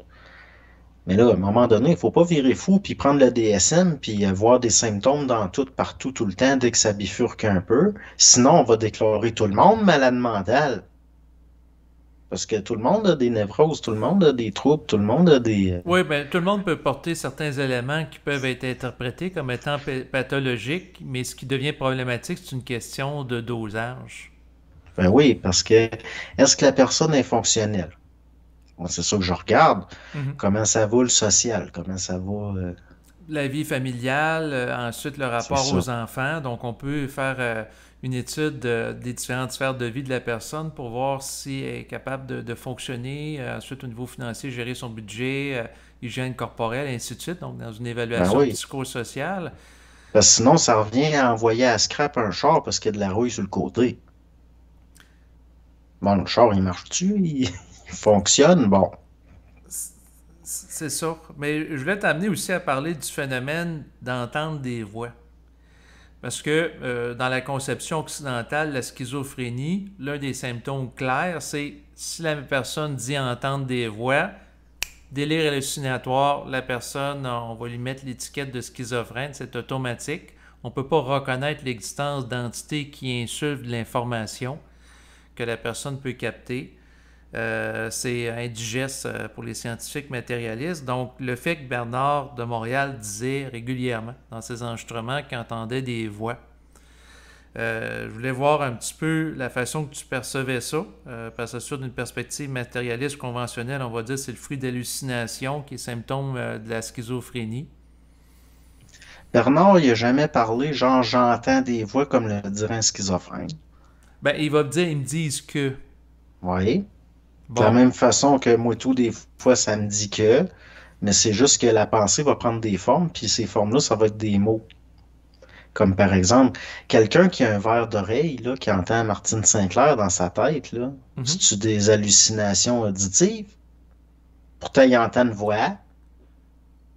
mais là, à un moment donné, il faut pas virer fou puis prendre le DSM puis voir des symptômes dans tout, partout, tout le temps dès que ça bifurque un peu. Sinon, on va déclarer tout le monde malade mental. Parce que tout le monde a des névroses, tout le monde a des troubles, tout le monde a des... Oui, ben, tout le monde peut porter certains éléments qui peuvent être interprétés comme étant pathologiques, mais ce qui devient problématique, c'est une question de dosage. Ben oui, parce que est-ce que la personne est fonctionnelle? Moi, c'est ça que je regarde. Mhm. Comment ça va le social? Comment ça va... La vie familiale, ensuite le c'est rapport ça. aux enfants. Donc, on peut faire une étude des différentes sphères de vie de la personne pour voir si elle est capable de fonctionner. Ensuite, au niveau financier, gérer son budget, hygiène corporelle, et ainsi de suite. Donc, dans une Ben évaluation oui. psychosociale. Parce que sinon, ça revient à envoyer à scrap un char parce qu'il y a de la rouille sur le côté. Bon, le char, il marche-tu? Il fonctionne? Bon. C'est ça. Mais je voulais t'amener aussi à parler du phénomène d'entendre des voix. Parce que dans la conception occidentale, la schizophrénie, l'un des symptômes clairs, c'est si la personne dit entendre des voix, Délire hallucinatoire, la personne, on va lui mettre l'étiquette de schizophrène, c'est automatique. On ne peut pas reconnaître l'existence d'entités qui insufflent de l'information que la personne peut capter. C'est indigeste pour les scientifiques matérialistes. Donc, le fait que Bernard de Montréal disait régulièrement dans ses enregistrements qu'il entendait des voix. Je voulais voir un petit peu la façon que tu percevais ça, parce que sur d'une perspective matérialiste conventionnelle, on va dire que c'est le fruit d'hallucination qui est symptôme de la schizophrénie. Bernard, il a jamais parlé, genre j'entends des voix comme le dirait un schizophrène. Ben, il va me dire, ils me disent que. Oui. De la Bon, même façon que moi, tout, des fois, ça me dit que, mais c'est juste que la pensée va prendre des formes, puis ces formes-là, ça va être des mots. Comme par exemple, quelqu'un qui a un verre d'oreille, là, qui entend Martine Sinclair dans sa tête, là, mhm. c'est-tu des hallucinations auditives? Pourtant, il entend une voix.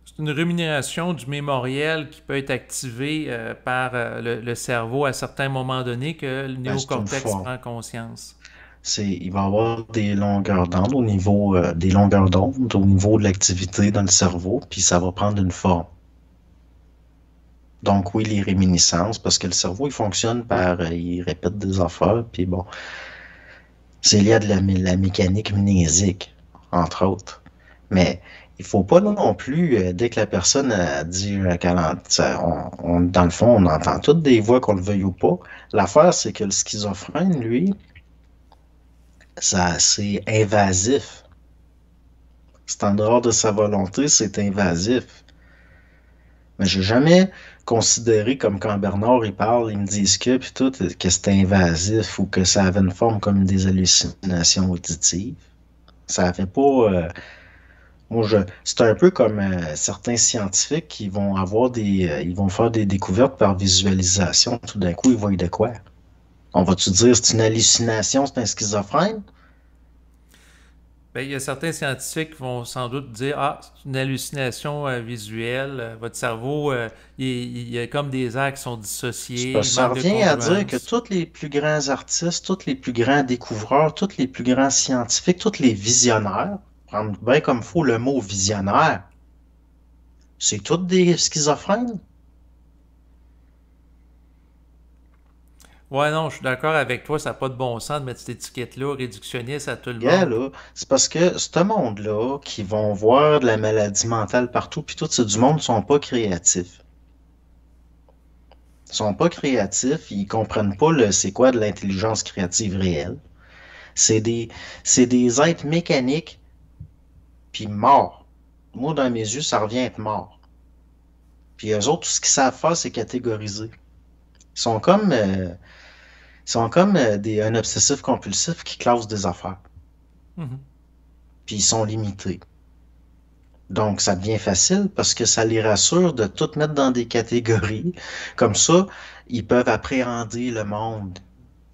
C'est une rémunération du mémoriel qui peut être activée par le cerveau à certains moments donnés que le Ben, c'est une néocortex forme. prend conscience. Il va y avoir des longueurs d'onde au niveau, des longueurs d'onde au niveau de l'activité dans le cerveau, puis ça va prendre une forme. Donc oui, les réminiscences, parce que le cerveau, il fonctionne il répète des affaires, puis bon, c'est lié à la mécanique mnésique, entre autres. Mais il faut pas non plus, dès que la personne a dit dans le fond, on entend toutes des voix qu'on le veuille ou pas. L'affaire, c'est que le schizophrène, lui, ça, c'est invasif. C'est en dehors de sa volonté, c'est invasif. Mais j'ai jamais considéré comme quand Bernard il parle, ils me disent puis tout, que c'était invasif ou que ça avait une forme comme des hallucinations auditives. Ça avait pas. C'est un peu comme certains scientifiques qui vont ils vont faire des découvertes par visualisation. Tout d'un coup, ils voient de quoi? On va-tu dire c'est une hallucination, c'est un schizophrène? Ben, il y a certains scientifiques qui vont sans doute dire ah, c'est une hallucination visuelle, votre cerveau, il y a comme des airs qui sont C'est dissociés, parce il que ça manque de revient à dire que congruence. tous les plus grands artistes, tous les plus grands découvreurs, tous les plus grands scientifiques, tous les visionnaires, prendre bien comme faut le mot visionnaire, c'est tous des schizophrènes. Ouais, non, je suis d'accord avec toi, ça n'a pas de bon sens de mettre cette étiquette-là réductionniste à tout le Gars, monde. là, c'est parce que ce monde-là, qui vont voir de la maladie mentale partout, puis tout, c'est du monde, sont pas créatifs. Ils sont pas créatifs, ils comprennent pas c'est quoi de l'intelligence créative réelle. C'est des, c'est des êtres mécaniques, puis morts. Moi, dans mes yeux, ça revient à être mort. Puis eux autres, tout ce qu'ils savent faire, c'est catégoriser. Ils sont comme, euh, ils sont comme un obsessif compulsif qui classe des affaires. Mhm. Puis ils sont limités. Donc, ça devient facile parce que ça les rassure de tout mettre dans des catégories. Comme ça, ils peuvent appréhender le monde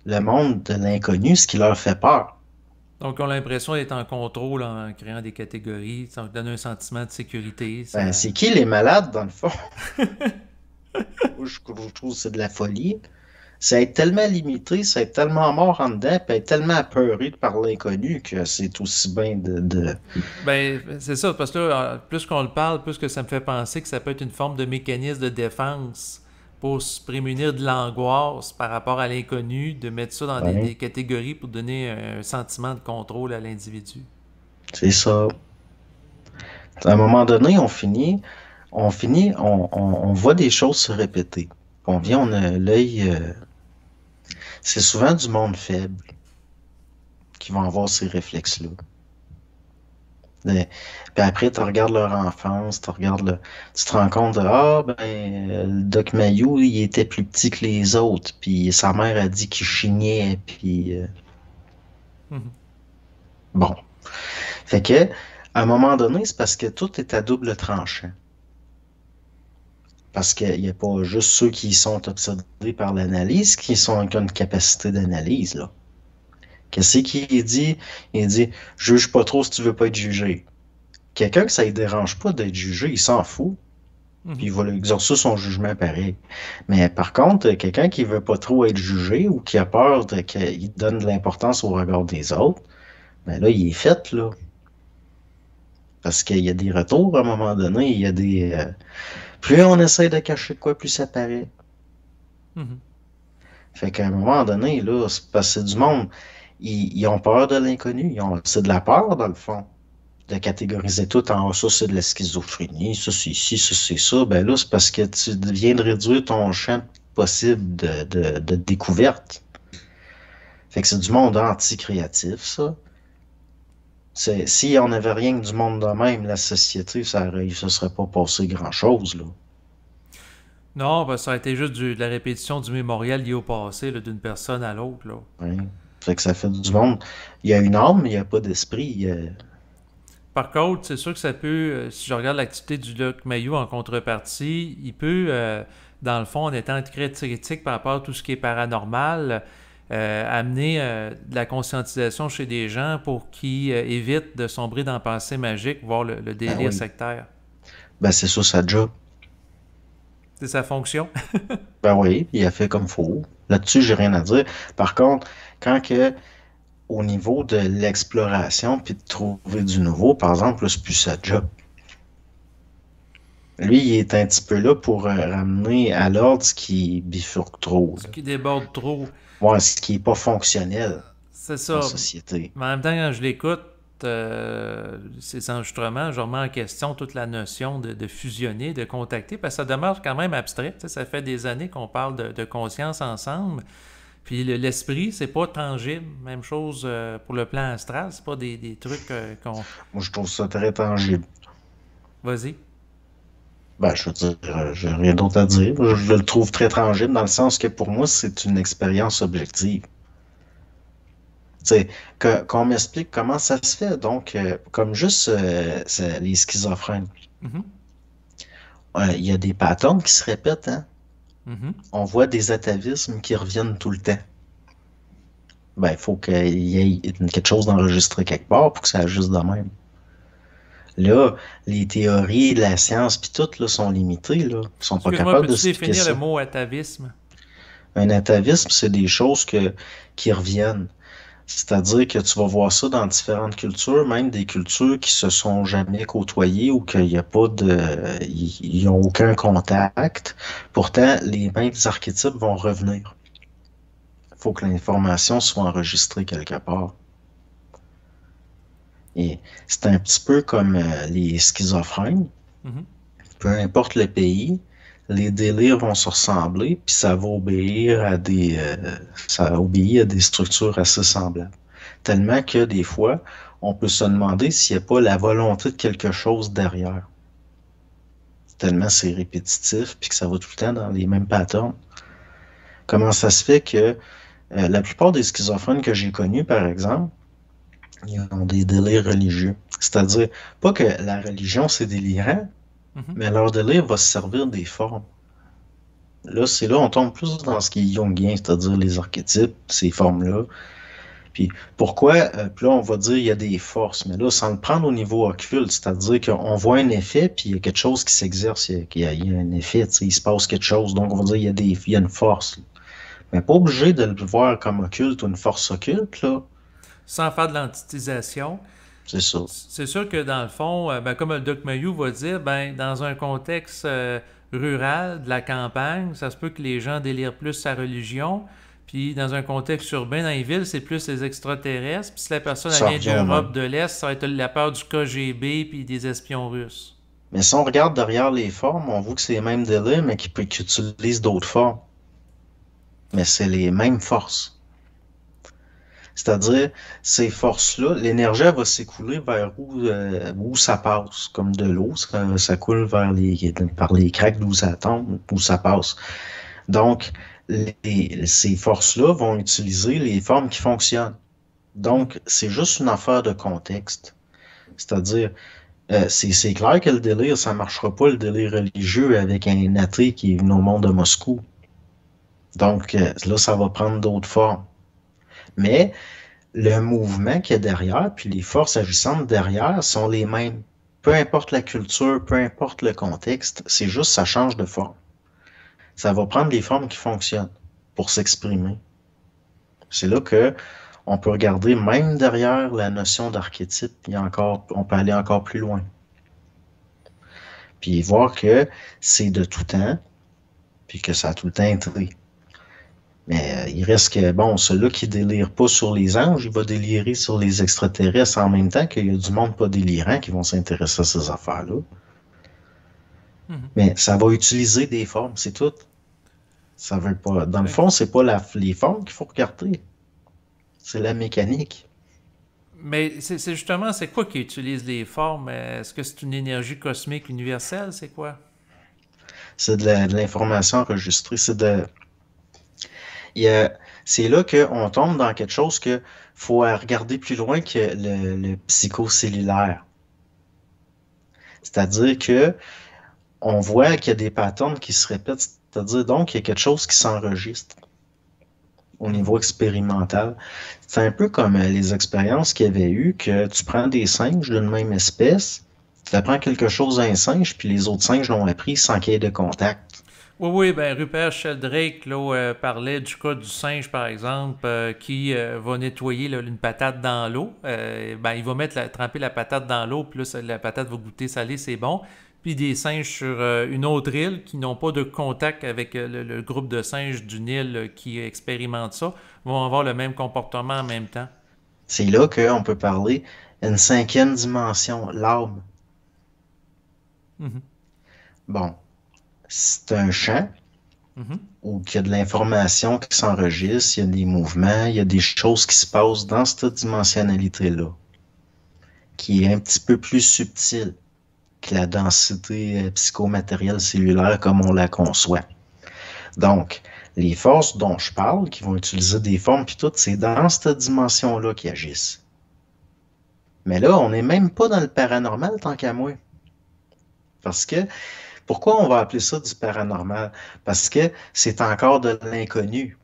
de l'inconnu, ce qui leur fait peur. Donc, on a l'impression d'être en contrôle en créant des catégories, ça donne un sentiment de sécurité. Ben, Ça... c'est qui les malades, dans le fond? Moi, je trouve que c'est de la folie. C'est être tellement limité, c'est être tellement mort en dedans, puis être tellement apeuré par l'inconnu que c'est aussi bien Ben, c'est ça, parce que là, plus qu'on le parle, plus que ça me fait penser que ça peut être une forme de mécanisme de défense pour se prémunir de l'angoisse par rapport à l'inconnu, de mettre ça dans Ouais, des catégories pour donner un sentiment de contrôle à l'individu. c'est ça. À un moment donné, on voit des choses se répéter. On vient, on a l'œil. C'est souvent du monde faible qui vont avoir ces réflexes-là. Mais- Puis après, tu regardes leur enfance, tu te rends compte de ah ben le Doc Mayou, il était plus petit que les autres, puis sa mère a dit qu'il chignait, puis Mhm. bon. Fait que à un moment donné, c'est parce que tout est à double tranchant. Parce qu'il n'y a pas juste ceux qui sont obsédés par l'analyse qui ont une capacité d'analyse, là. Qu'est-ce qu'il dit? Il dit, juge pas trop si tu veux pas être jugé. Quelqu'un que ça ne dérange pas d'être jugé, il s'en fout, puis Mhm. il va exercer son jugement pareil. Mais par contre, quelqu'un qui veut pas trop être jugé ou qui a peur qu'il donne de l'importance au regard des autres, ben là, il est fait, là. Parce qu'il y a des retours à un moment donné, il y a des... plus on essaie de cacher de quoi, plus ça paraît. Mhm. Fait qu'à un moment donné, là, c'est parce que c'est du monde, ils ont peur de l'inconnu. C'est de la peur, dans le fond, de catégoriser tout en ça, c'est de la schizophrénie, ça, c'est ci, ça, c'est ça. Ben là, c'est parce que tu viens de réduire ton champ possible de découverte. Fait que c'est du monde anti-créatif, ça. Si on n'avait rien que du monde de même, la société, ça serait pas passé grand-chose, là. Non, ben, ça a été juste de la répétition du mémorial lié au passé, là, d'une personne à l'autre, là. Ouais. Fait que ça fait du monde. Il y a une âme, mais il n'y a pas d'esprit. Par contre, c'est sûr que ça peut, si je regarde l'activité du Doc Mayou en contrepartie, il peut, dans le fond, en étant très critique par rapport à tout ce qui est paranormal, amener de la conscientisation chez des gens pour qu'ils évitent de sombrer dans la pensée magique, voire le Ben délire oui. sectaire. Ben c'est ça sa job. C'est sa fonction. Ben oui, il a fait comme faut. Là-dessus, j'ai rien à dire. Par contre, quand que au niveau de l'exploration puis de trouver du nouveau, par exemple, là, c'est plus sa job. Lui, il est un petit peu là pour ramener à l'ordre ce qui bifurque trop, Ce là. qui déborde trop. Ouais, ce qui est pas fonctionnel C'est en ça. société. Mais en même temps, quand je l'écoute, ces enregistrements, je remets en question toute la notion de fusionner, de contacter, parce que ça demeure quand même abstrait. Tu sais, ça fait des années qu'on parle de conscience ensemble. Puis l'esprit, c'est pas tangible. Même chose pour le plan astral, c'est pas des trucs qu'on. Moi, je trouve ça très tangible. Vas-y. Ben, je veux dire, j'ai rien d'autre à dire. Je le trouve très tangible dans le sens que pour moi, c'est une expérience objective. Tu sais, qu'on m'explique comment ça se fait. Donc, comme juste les schizophrènes. Mhm. Il y a des patterns qui se répètent, hein. Mhm. On voit des atavismes qui reviennent tout le temps. Ben, il faut qu'il y ait quelque chose d'enregistré quelque part pour que ça agisse de même. Là, les théories, la science, puis tout, là, sont limitées, là. Ils sont pas Excuse-moi, capables de peux-tu expliquer définir le ça. mot atavisme? Un atavisme, c'est des choses qui reviennent. C'est-à-dire que tu vas voir ça dans différentes cultures, même des cultures qui se sont jamais côtoyées ou qu'il n'y a pas de, ils n'ont aucun contact. Pourtant, les mêmes archétypes vont revenir. Il faut que l'information soit enregistrée quelque part. Et c'est un petit peu comme les schizophrènes. Mhm. Peu importe le pays, les délires vont se ressembler, puis ça obéit à des structures assez semblables. Tellement que des fois, on peut se demander s'il n'y a pas la volonté de quelque chose derrière. Tellement c'est répétitif, puis que ça va tout le temps dans les mêmes patterns. Comment ça se fait que la plupart des schizophrènes que j'ai connus, par exemple, ils ont des délires religieux. C'est-à-dire, pas que la religion, c'est délirant, Mhm. mais leur délire va se servir des formes. Là, on tombe plus dans ce qui est jungien, c'est-à-dire les archétypes, ces formes-là. Puis pourquoi, puis là, on va dire il y a des forces, mais là, sans le prendre au niveau occulte, c'est-à-dire qu'on voit un effet, puis il y a quelque chose qui s'exerce, il y a un effet, tu sais, il se passe quelque chose, donc on va dire il y a une force, là. Mais pas obligé de le voir comme occulte ou une force occulte, là. Sans faire de l'antitisation. C'est ça. C'est sûr que dans le fond, ben, comme le Doc Mayou va dire, ben, dans un contexte rural, de la campagne, ça se peut que les gens délirent plus sa religion. Puis dans un contexte urbain, dans les villes, c'est plus les extraterrestres. Puis si la personne elle Ça vient revient au d'Europe même. de l'Est, ça va être la peur du KGB puis des espions russes. Mais si on regarde derrière les formes, on voit que c'est les mêmes délais, mais qui utilisent d'autres formes. Mais c'est les mêmes forces. C'est-à-dire, ces forces-là, l'énergie elle va s'écouler vers où ça passe, comme de l'eau, ça coule par les craques d'où ça tombe, où ça passe. Donc, ces forces-là vont utiliser les formes qui fonctionnent. Donc, c'est juste une affaire de contexte. C'est-à-dire, c'est clair que le délire, ça marchera pas, le délire religieux, avec un athée qui est venu au monde de Moscou. Donc, là, ça va prendre d'autres formes. Mais le mouvement qu'il y a derrière, puis les forces agissantes derrière sont les mêmes. Peu importe la culture, peu importe le contexte, c'est juste ça change de forme. Ça va prendre des formes qui fonctionnent pour s'exprimer. C'est là que on peut regarder même derrière la notion d'archétype, on peut aller encore plus loin. puis voir que c'est de tout temps, puis que ça a tout le temps été. Mais il reste que, bon, celui-là qui délire pas sur les anges, il va délirer sur les extraterrestres en même temps qu'il y a du monde pas délirant qui vont s'intéresser à ces affaires-là. Mhm. Mais ça va utiliser des formes, c'est tout. Ça veut pas. Dans le Fait que- fond, c'est pas les formes qu'il faut regarder, c'est la mécanique. Mais c'est justement, c'est quoi qui utilise les formes? Est-ce que c'est une énergie cosmique universelle? C'est quoi? C'est de l'information enregistrée. Il y a- c'est là qu'on tombe dans quelque chose que faut regarder plus loin que le psychocellulaire. C'est-à-dire que on voit qu'il y a des patterns qui se répètent. C'est-à-dire donc qu'il y a quelque chose qui s'enregistre au Mhm. niveau expérimental. C'est un peu comme les expériences qu'il y avait eu, que tu prends des singes d'une même espèce, tu apprends quelque chose à un singe, puis les autres singes l'ont appris sans qu'il y ait de contact. Oui, oui, ben Rupert Sheldrake là, parlait du cas du singe, par exemple, qui va nettoyer là, une patate dans l'eau. Ben, il va tremper la patate dans l'eau, puis là, la patate va goûter salé, c'est bon. Puis des singes sur une autre île qui n'ont pas de contact avec le groupe de singes d'une île qui expérimente ça vont avoir le même comportement en même temps. C'est là qu'on peut parler une cinquième dimension, l'âme. Mhm. Bon, c'est un champ Mhm. où il y a de l'information qui s'enregistre, il y a des mouvements, il y a des choses qui se passent dans cette dimensionnalité-là, qui est un petit peu plus subtile que la densité psychomatérielle cellulaire comme on la conçoit. Donc, les forces dont je parle, qui vont utiliser des formes puis tout, c'est dans cette dimension-là qu'ils agissent. Mais là, on n'est même pas dans le paranormal tant qu'à moi. Parce que, pourquoi on va appeler ça du paranormal? Parce que c'est encore de l'inconnu.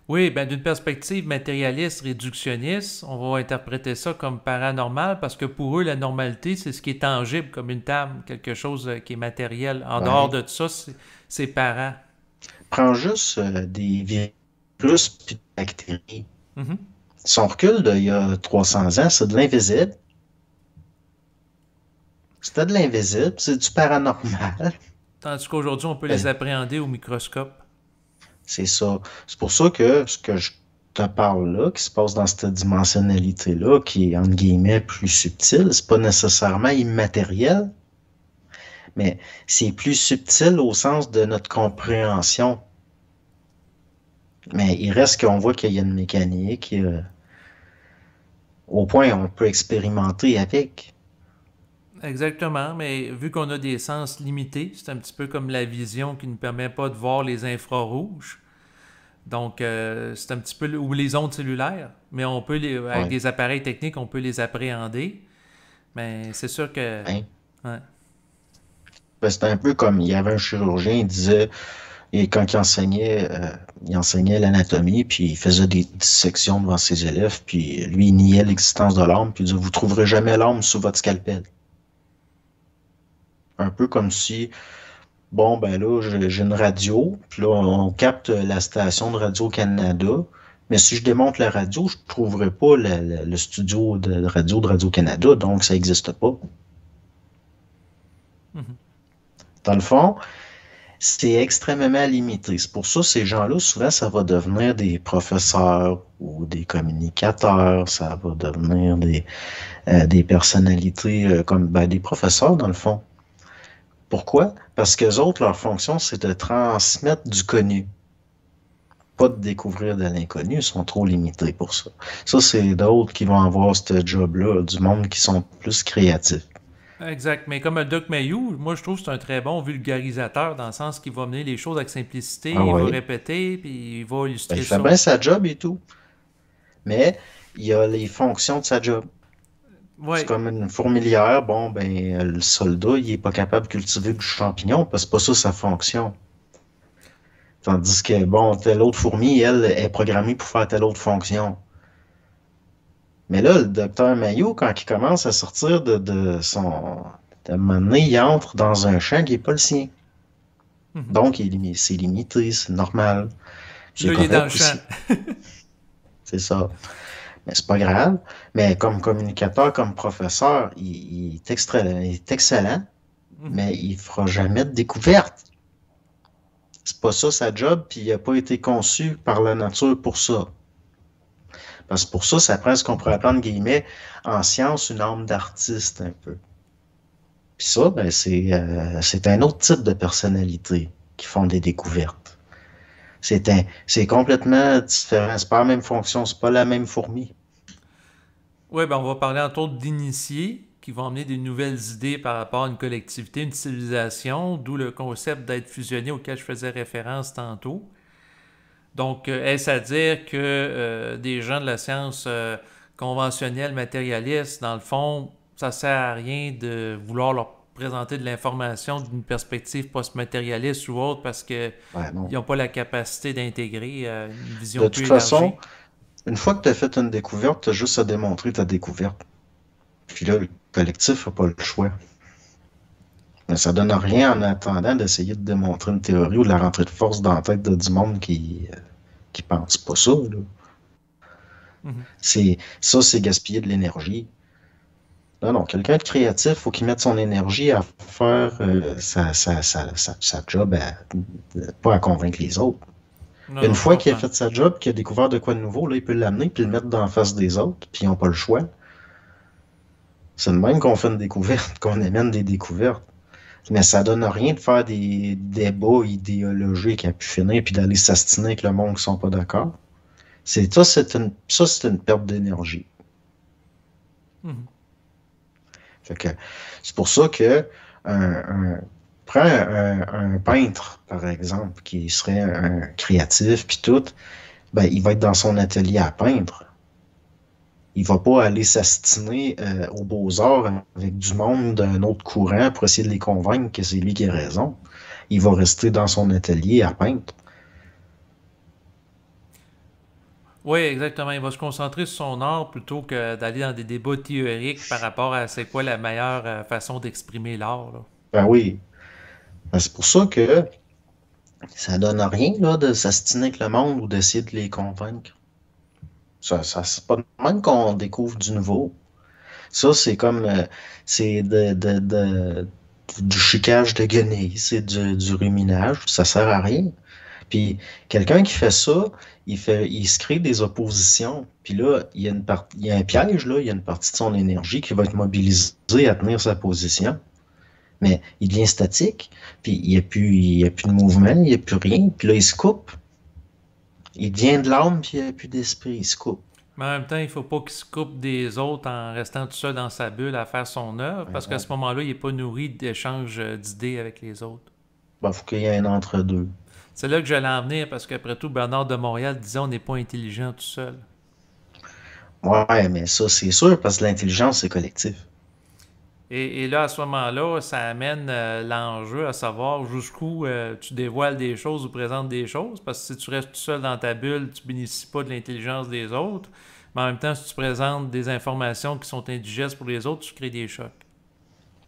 Oui, ben d'une perspective matérialiste, réductionniste, on va interpréter ça comme paranormal parce que pour eux, la normalité, c'est ce qui est tangible, comme une table, quelque chose qui est matériel. En dehors Ouais. de ça, c'est parent. Prends juste des virus puis des bactéries. Mhm. Son recul d'il y a 300 ans, c'est de l'invisible. C'était de l'invisible, c'est du paranormal. Tandis qu'aujourd'hui, on peut les appréhender au microscope. C'est ça. C'est pour ça que ce que je te parle là, qui se passe dans cette dimensionnalité-là, qui est entre guillemets plus subtile, c'est pas nécessairement immatériel, mais c'est plus subtil au sens de notre compréhension. Mais il reste qu'on voit qu'il y a une mécanique, au point où on peut expérimenter avec. Exactement, mais vu qu'on a des sens limités, c'est un petit peu comme la vision qui ne permet pas de voir les infrarouges. Donc, c'est un petit peu, ou les ondes cellulaires, mais avec Ouais. des appareils techniques, on peut les appréhender. Mais c'est sûr que, Hein? ouais. Ben, c'était un peu comme il y avait un chirurgien, il disait, et quand il enseignait l'anatomie, puis il faisait des dissections devant ses élèves, puis lui, il niait l'existence de l'âme, puis il disait, vous trouverez jamais l'âme sous votre scalpel. Un peu comme si, bon, ben là, j'ai une radio, puis là, on capte la station de Radio-Canada, mais si je démonte la radio, je ne trouverai pas le studio de radio de Radio-Canada, donc ça n'existe pas. Mhm. Dans le fond, c'est extrêmement limité. C'est pour ça que ces gens-là, souvent, ça va devenir des professeurs ou des communicateurs, ça va devenir des personnalités comme ben, des professeurs, dans le fond. Pourquoi? Parce qu'eux autres, leur fonction, c'est de transmettre du connu, pas de découvrir de l'inconnu. Ils sont trop limités pour ça. Ça, c'est d'autres qui vont avoir ce job-là, du monde qui sont plus créatifs. Exact. Mais comme Doc Mayou, moi, je trouve que c'est un très bon vulgarisateur dans le sens qu'il va mener les choses avec simplicité, Ah il va oui. répéter, puis il va Ben, il illustrer fait ça. bien sa job et tout. Mais il y a les fonctions de sa job. C'est Ouais. comme une fourmilière. Bon, ben, le soldat, il est pas capable de cultiver du champignon parce que c'est pas ça sa fonction. Tandis que, bon, telle autre fourmi, elle, est programmée pour faire telle autre fonction. Mais là, le docteur Mayo, quand il commence à sortir de son... À un moment donné, il entre dans un champ qui n'est pas le sien. Mhm. Donc, c'est limité, c'est normal. C'est Là, il est dans le correct champ. aussi. C'est ça. Mais c'est pas grave. Mais comme communicateur, comme professeur, il est excellent. mais il fera jamais de découverte. C'est pas ça sa job, puis il n'a pas été conçu par la nature pour ça. Parce que pour ça, ça prend ce qu'on pourrait appeler, entre guillemets, en science, une âme d'artiste un peu. Puis ça, ben, c'est un autre type de personnalité qui font des découvertes. C'est complètement différent. C'est pas la même fonction, c'est pas la même fourmi. Oui, ben on va parler entre autres d'initiés qui vont amener des nouvelles idées par rapport à une collectivité, une civilisation, d'où le concept d'être fusionné auquel je faisais référence tantôt. Donc, est-ce à dire que des gens de la science conventionnelle, matérialiste, dans le fond, ça sert à rien de vouloir leur présenter de l'information d'une perspective post-matérialiste ou autre parce qu'ils Ouais, non. n'ont pas la capacité d'intégrer une vision De plus toute élargie? façon, une fois que tu as fait une découverte, tu as juste à démontrer ta découverte. Puis là, le collectif n'a pas le choix. Mais ça donne rien en attendant d'essayer de démontrer une théorie ou de la rentrer de force dans la tête de du monde qui pense pas ça, là. Mhm. C'est gaspiller de l'énergie. Non, non, quelqu'un de créatif, faut qu'il mette son énergie à faire sa job, pas à convaincre les autres. Non, Une non, je fois qu'il a comprends. fait sa job, qu'il a découvert de quoi de nouveau, là, il peut l'amener puis le mettre dans la face des autres, puis ils n'ont pas le choix. C'est de même qu'on fait une découverte, qu'on amène des découvertes. Mais ça donne rien de faire des débats idéologiques à pu finir puis d'aller s'astiner avec le monde qui sont pas d'accord. C'est une perte d'énergie. Mhm. Fait que c'est pour ça que prends un peintre, par exemple, qui serait un créatif puis tout, ben il va être dans son atelier à peindre. Il va pas aller s'astiner aux Beaux-Arts avec du monde d'un autre courant pour essayer de les convaincre que c'est lui qui a raison. Il va rester dans son atelier à peindre. Oui, exactement. Il va se concentrer sur son art plutôt que d'aller dans des débats théoriques par rapport à c'est quoi la meilleure façon d'exprimer l'art, là. Ben oui. Ben, c'est pour ça que ça donne rien là, de s'astiner avec le monde ou d'essayer de les convaincre. C'est pas de même qu'on découvre du nouveau. Ça, c'est comme c'est du chicage de guenilles, c'est du ruminage, ça sert à rien. Puis quelqu'un qui fait ça, il se crée des oppositions. Puis là, il y a un piège, là, il y a une partie de son énergie qui va être mobilisée à tenir sa position. Mais il devient statique, puis il y a plus de mouvement, il n'y a plus rien. Puis là, il se coupe. Il devient de l'âme, puis il n'y a plus d'esprit, il se coupe. Mais en même temps, il ne faut pas qu'il se coupe des autres en restant tout seul dans sa bulle à faire son œuvre, Ben parce qu'à non. ce moment-là, il n'est pas nourri d'échanges d'idées avec les autres. Ben, faut qu'il y ait un entre-deux. C'est là que j'allais en venir, parce qu'après tout, Bernard de Montréal disait on n'est pas intelligent tout seul. Ouais, mais ça, c'est sûr, parce que l'intelligence, c'est collectif. Et là, à ce moment-là, ça amène l'enjeu à savoir jusqu'où tu dévoiles des choses ou présentes des choses. Parce que si tu restes tout seul dans ta bulle, tu bénéficies pas de l'intelligence des autres. Mais en même temps, si tu présentes des informations qui sont indigestes pour les autres, tu crées des chocs.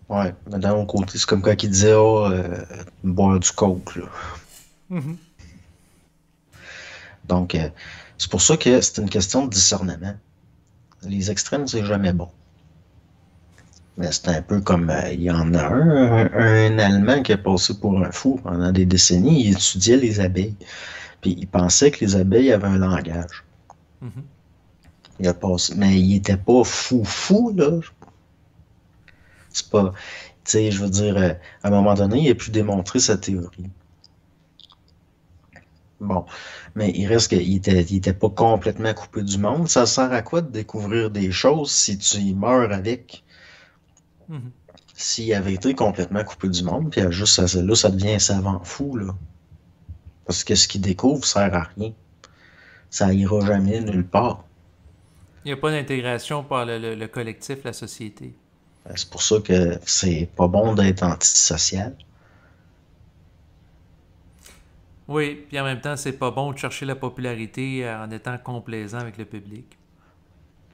Ouais, mais d'un autre côté, c'est comme quand il disait, oh, boire du coke, là. Mhm. Donc, c'est pour ça que c'est une question de discernement. Les extrêmes, c'est jamais bon. Mais c'est un peu comme, il y en a un Allemand qui a passé pour un fou pendant des décennies, il étudiait les abeilles. Puis il pensait que les abeilles avaient un langage. Mhm. Il a passé, mais il était pas fou, là. C'est pas, tu sais, je veux dire, à un moment donné, il a pu démontrer sa théorie. Bon, mais il reste il était pas complètement coupé du monde. Ça sert à quoi de découvrir des choses si tu y meurs avec? Mhm. S'il avait été complètement coupé du monde, puis juste là, ça devient un savant fou, là. Parce que ce qu'il découvre sert à rien. Ça ira jamais nulle part. Il n'y a pas d'intégration par le collectif, la société. C'est pour ça que c'est pas bon d'être antisocial. Oui, puis en même temps, c'est pas bon de chercher la popularité en étant complaisant avec le public.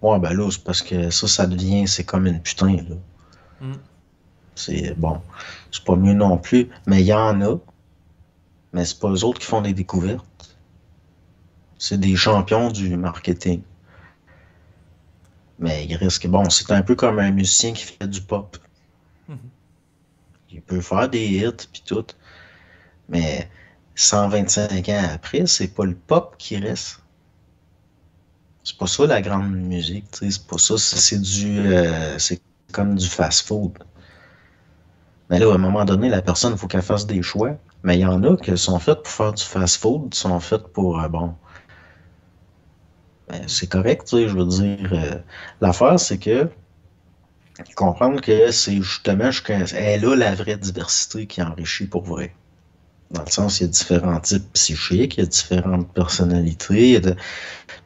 Ouais, ben là, c'est parce que ça devient, c'est comme une putain, là. Mm. C'est bon. C'est pas mieux non plus. Mais il y en a, mais c'est pas eux autres qui font des découvertes. C'est des champions du marketing. Mais il risque, bon, c'est un peu comme un musicien qui fait du pop. Mhm. il peut faire des hits puis tout, mais 125 ans après, c'est pas le pop qui reste. C'est pas ça la grande musique, tu sais, c'est pas ça, c'est comme du fast-food. Mais là, à un moment donné, la personne, il faut qu'elle fasse des choix. Mais il y en a qui sont faites pour faire du fast-food, sont faites pour, bon, ben, c'est correct, tu sais, je veux dire. L'affaire, c'est que comprendre que c'est justement, elle est là la vraie diversité qui enrichit pour vrai. Dans le sens, il y a différents types psychiques, il y a différentes personnalités.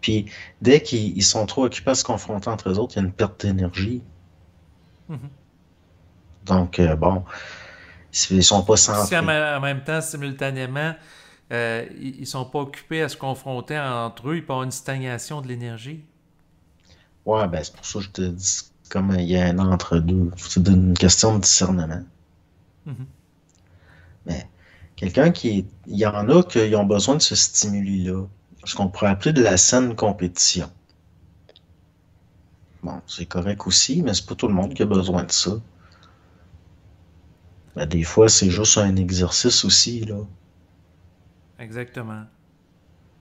Puis, dès qu'ils sont trop occupés à se confronter entre eux autres, il y a une perte d'énergie. Mhm. Donc, bon, ils sont pas Puis si centrés. en même temps, simultanément, ils ne sont pas occupés à se confronter entre eux, il peut y avoir une stagnation de l'énergie. Ouais, ben, c'est pour ça que je te dis, comme il y a un entre-deux. C'est une question de discernement. Mhm. Mais quelqu'un il y en a qui ont besoin de ce stimuli-là. Ce qu'on pourrait appeler de la saine compétition. Bon, c'est correct aussi, mais c'est pas tout le monde qui a besoin de ça. Ben, des fois, c'est juste un exercice aussi, là. Exactement.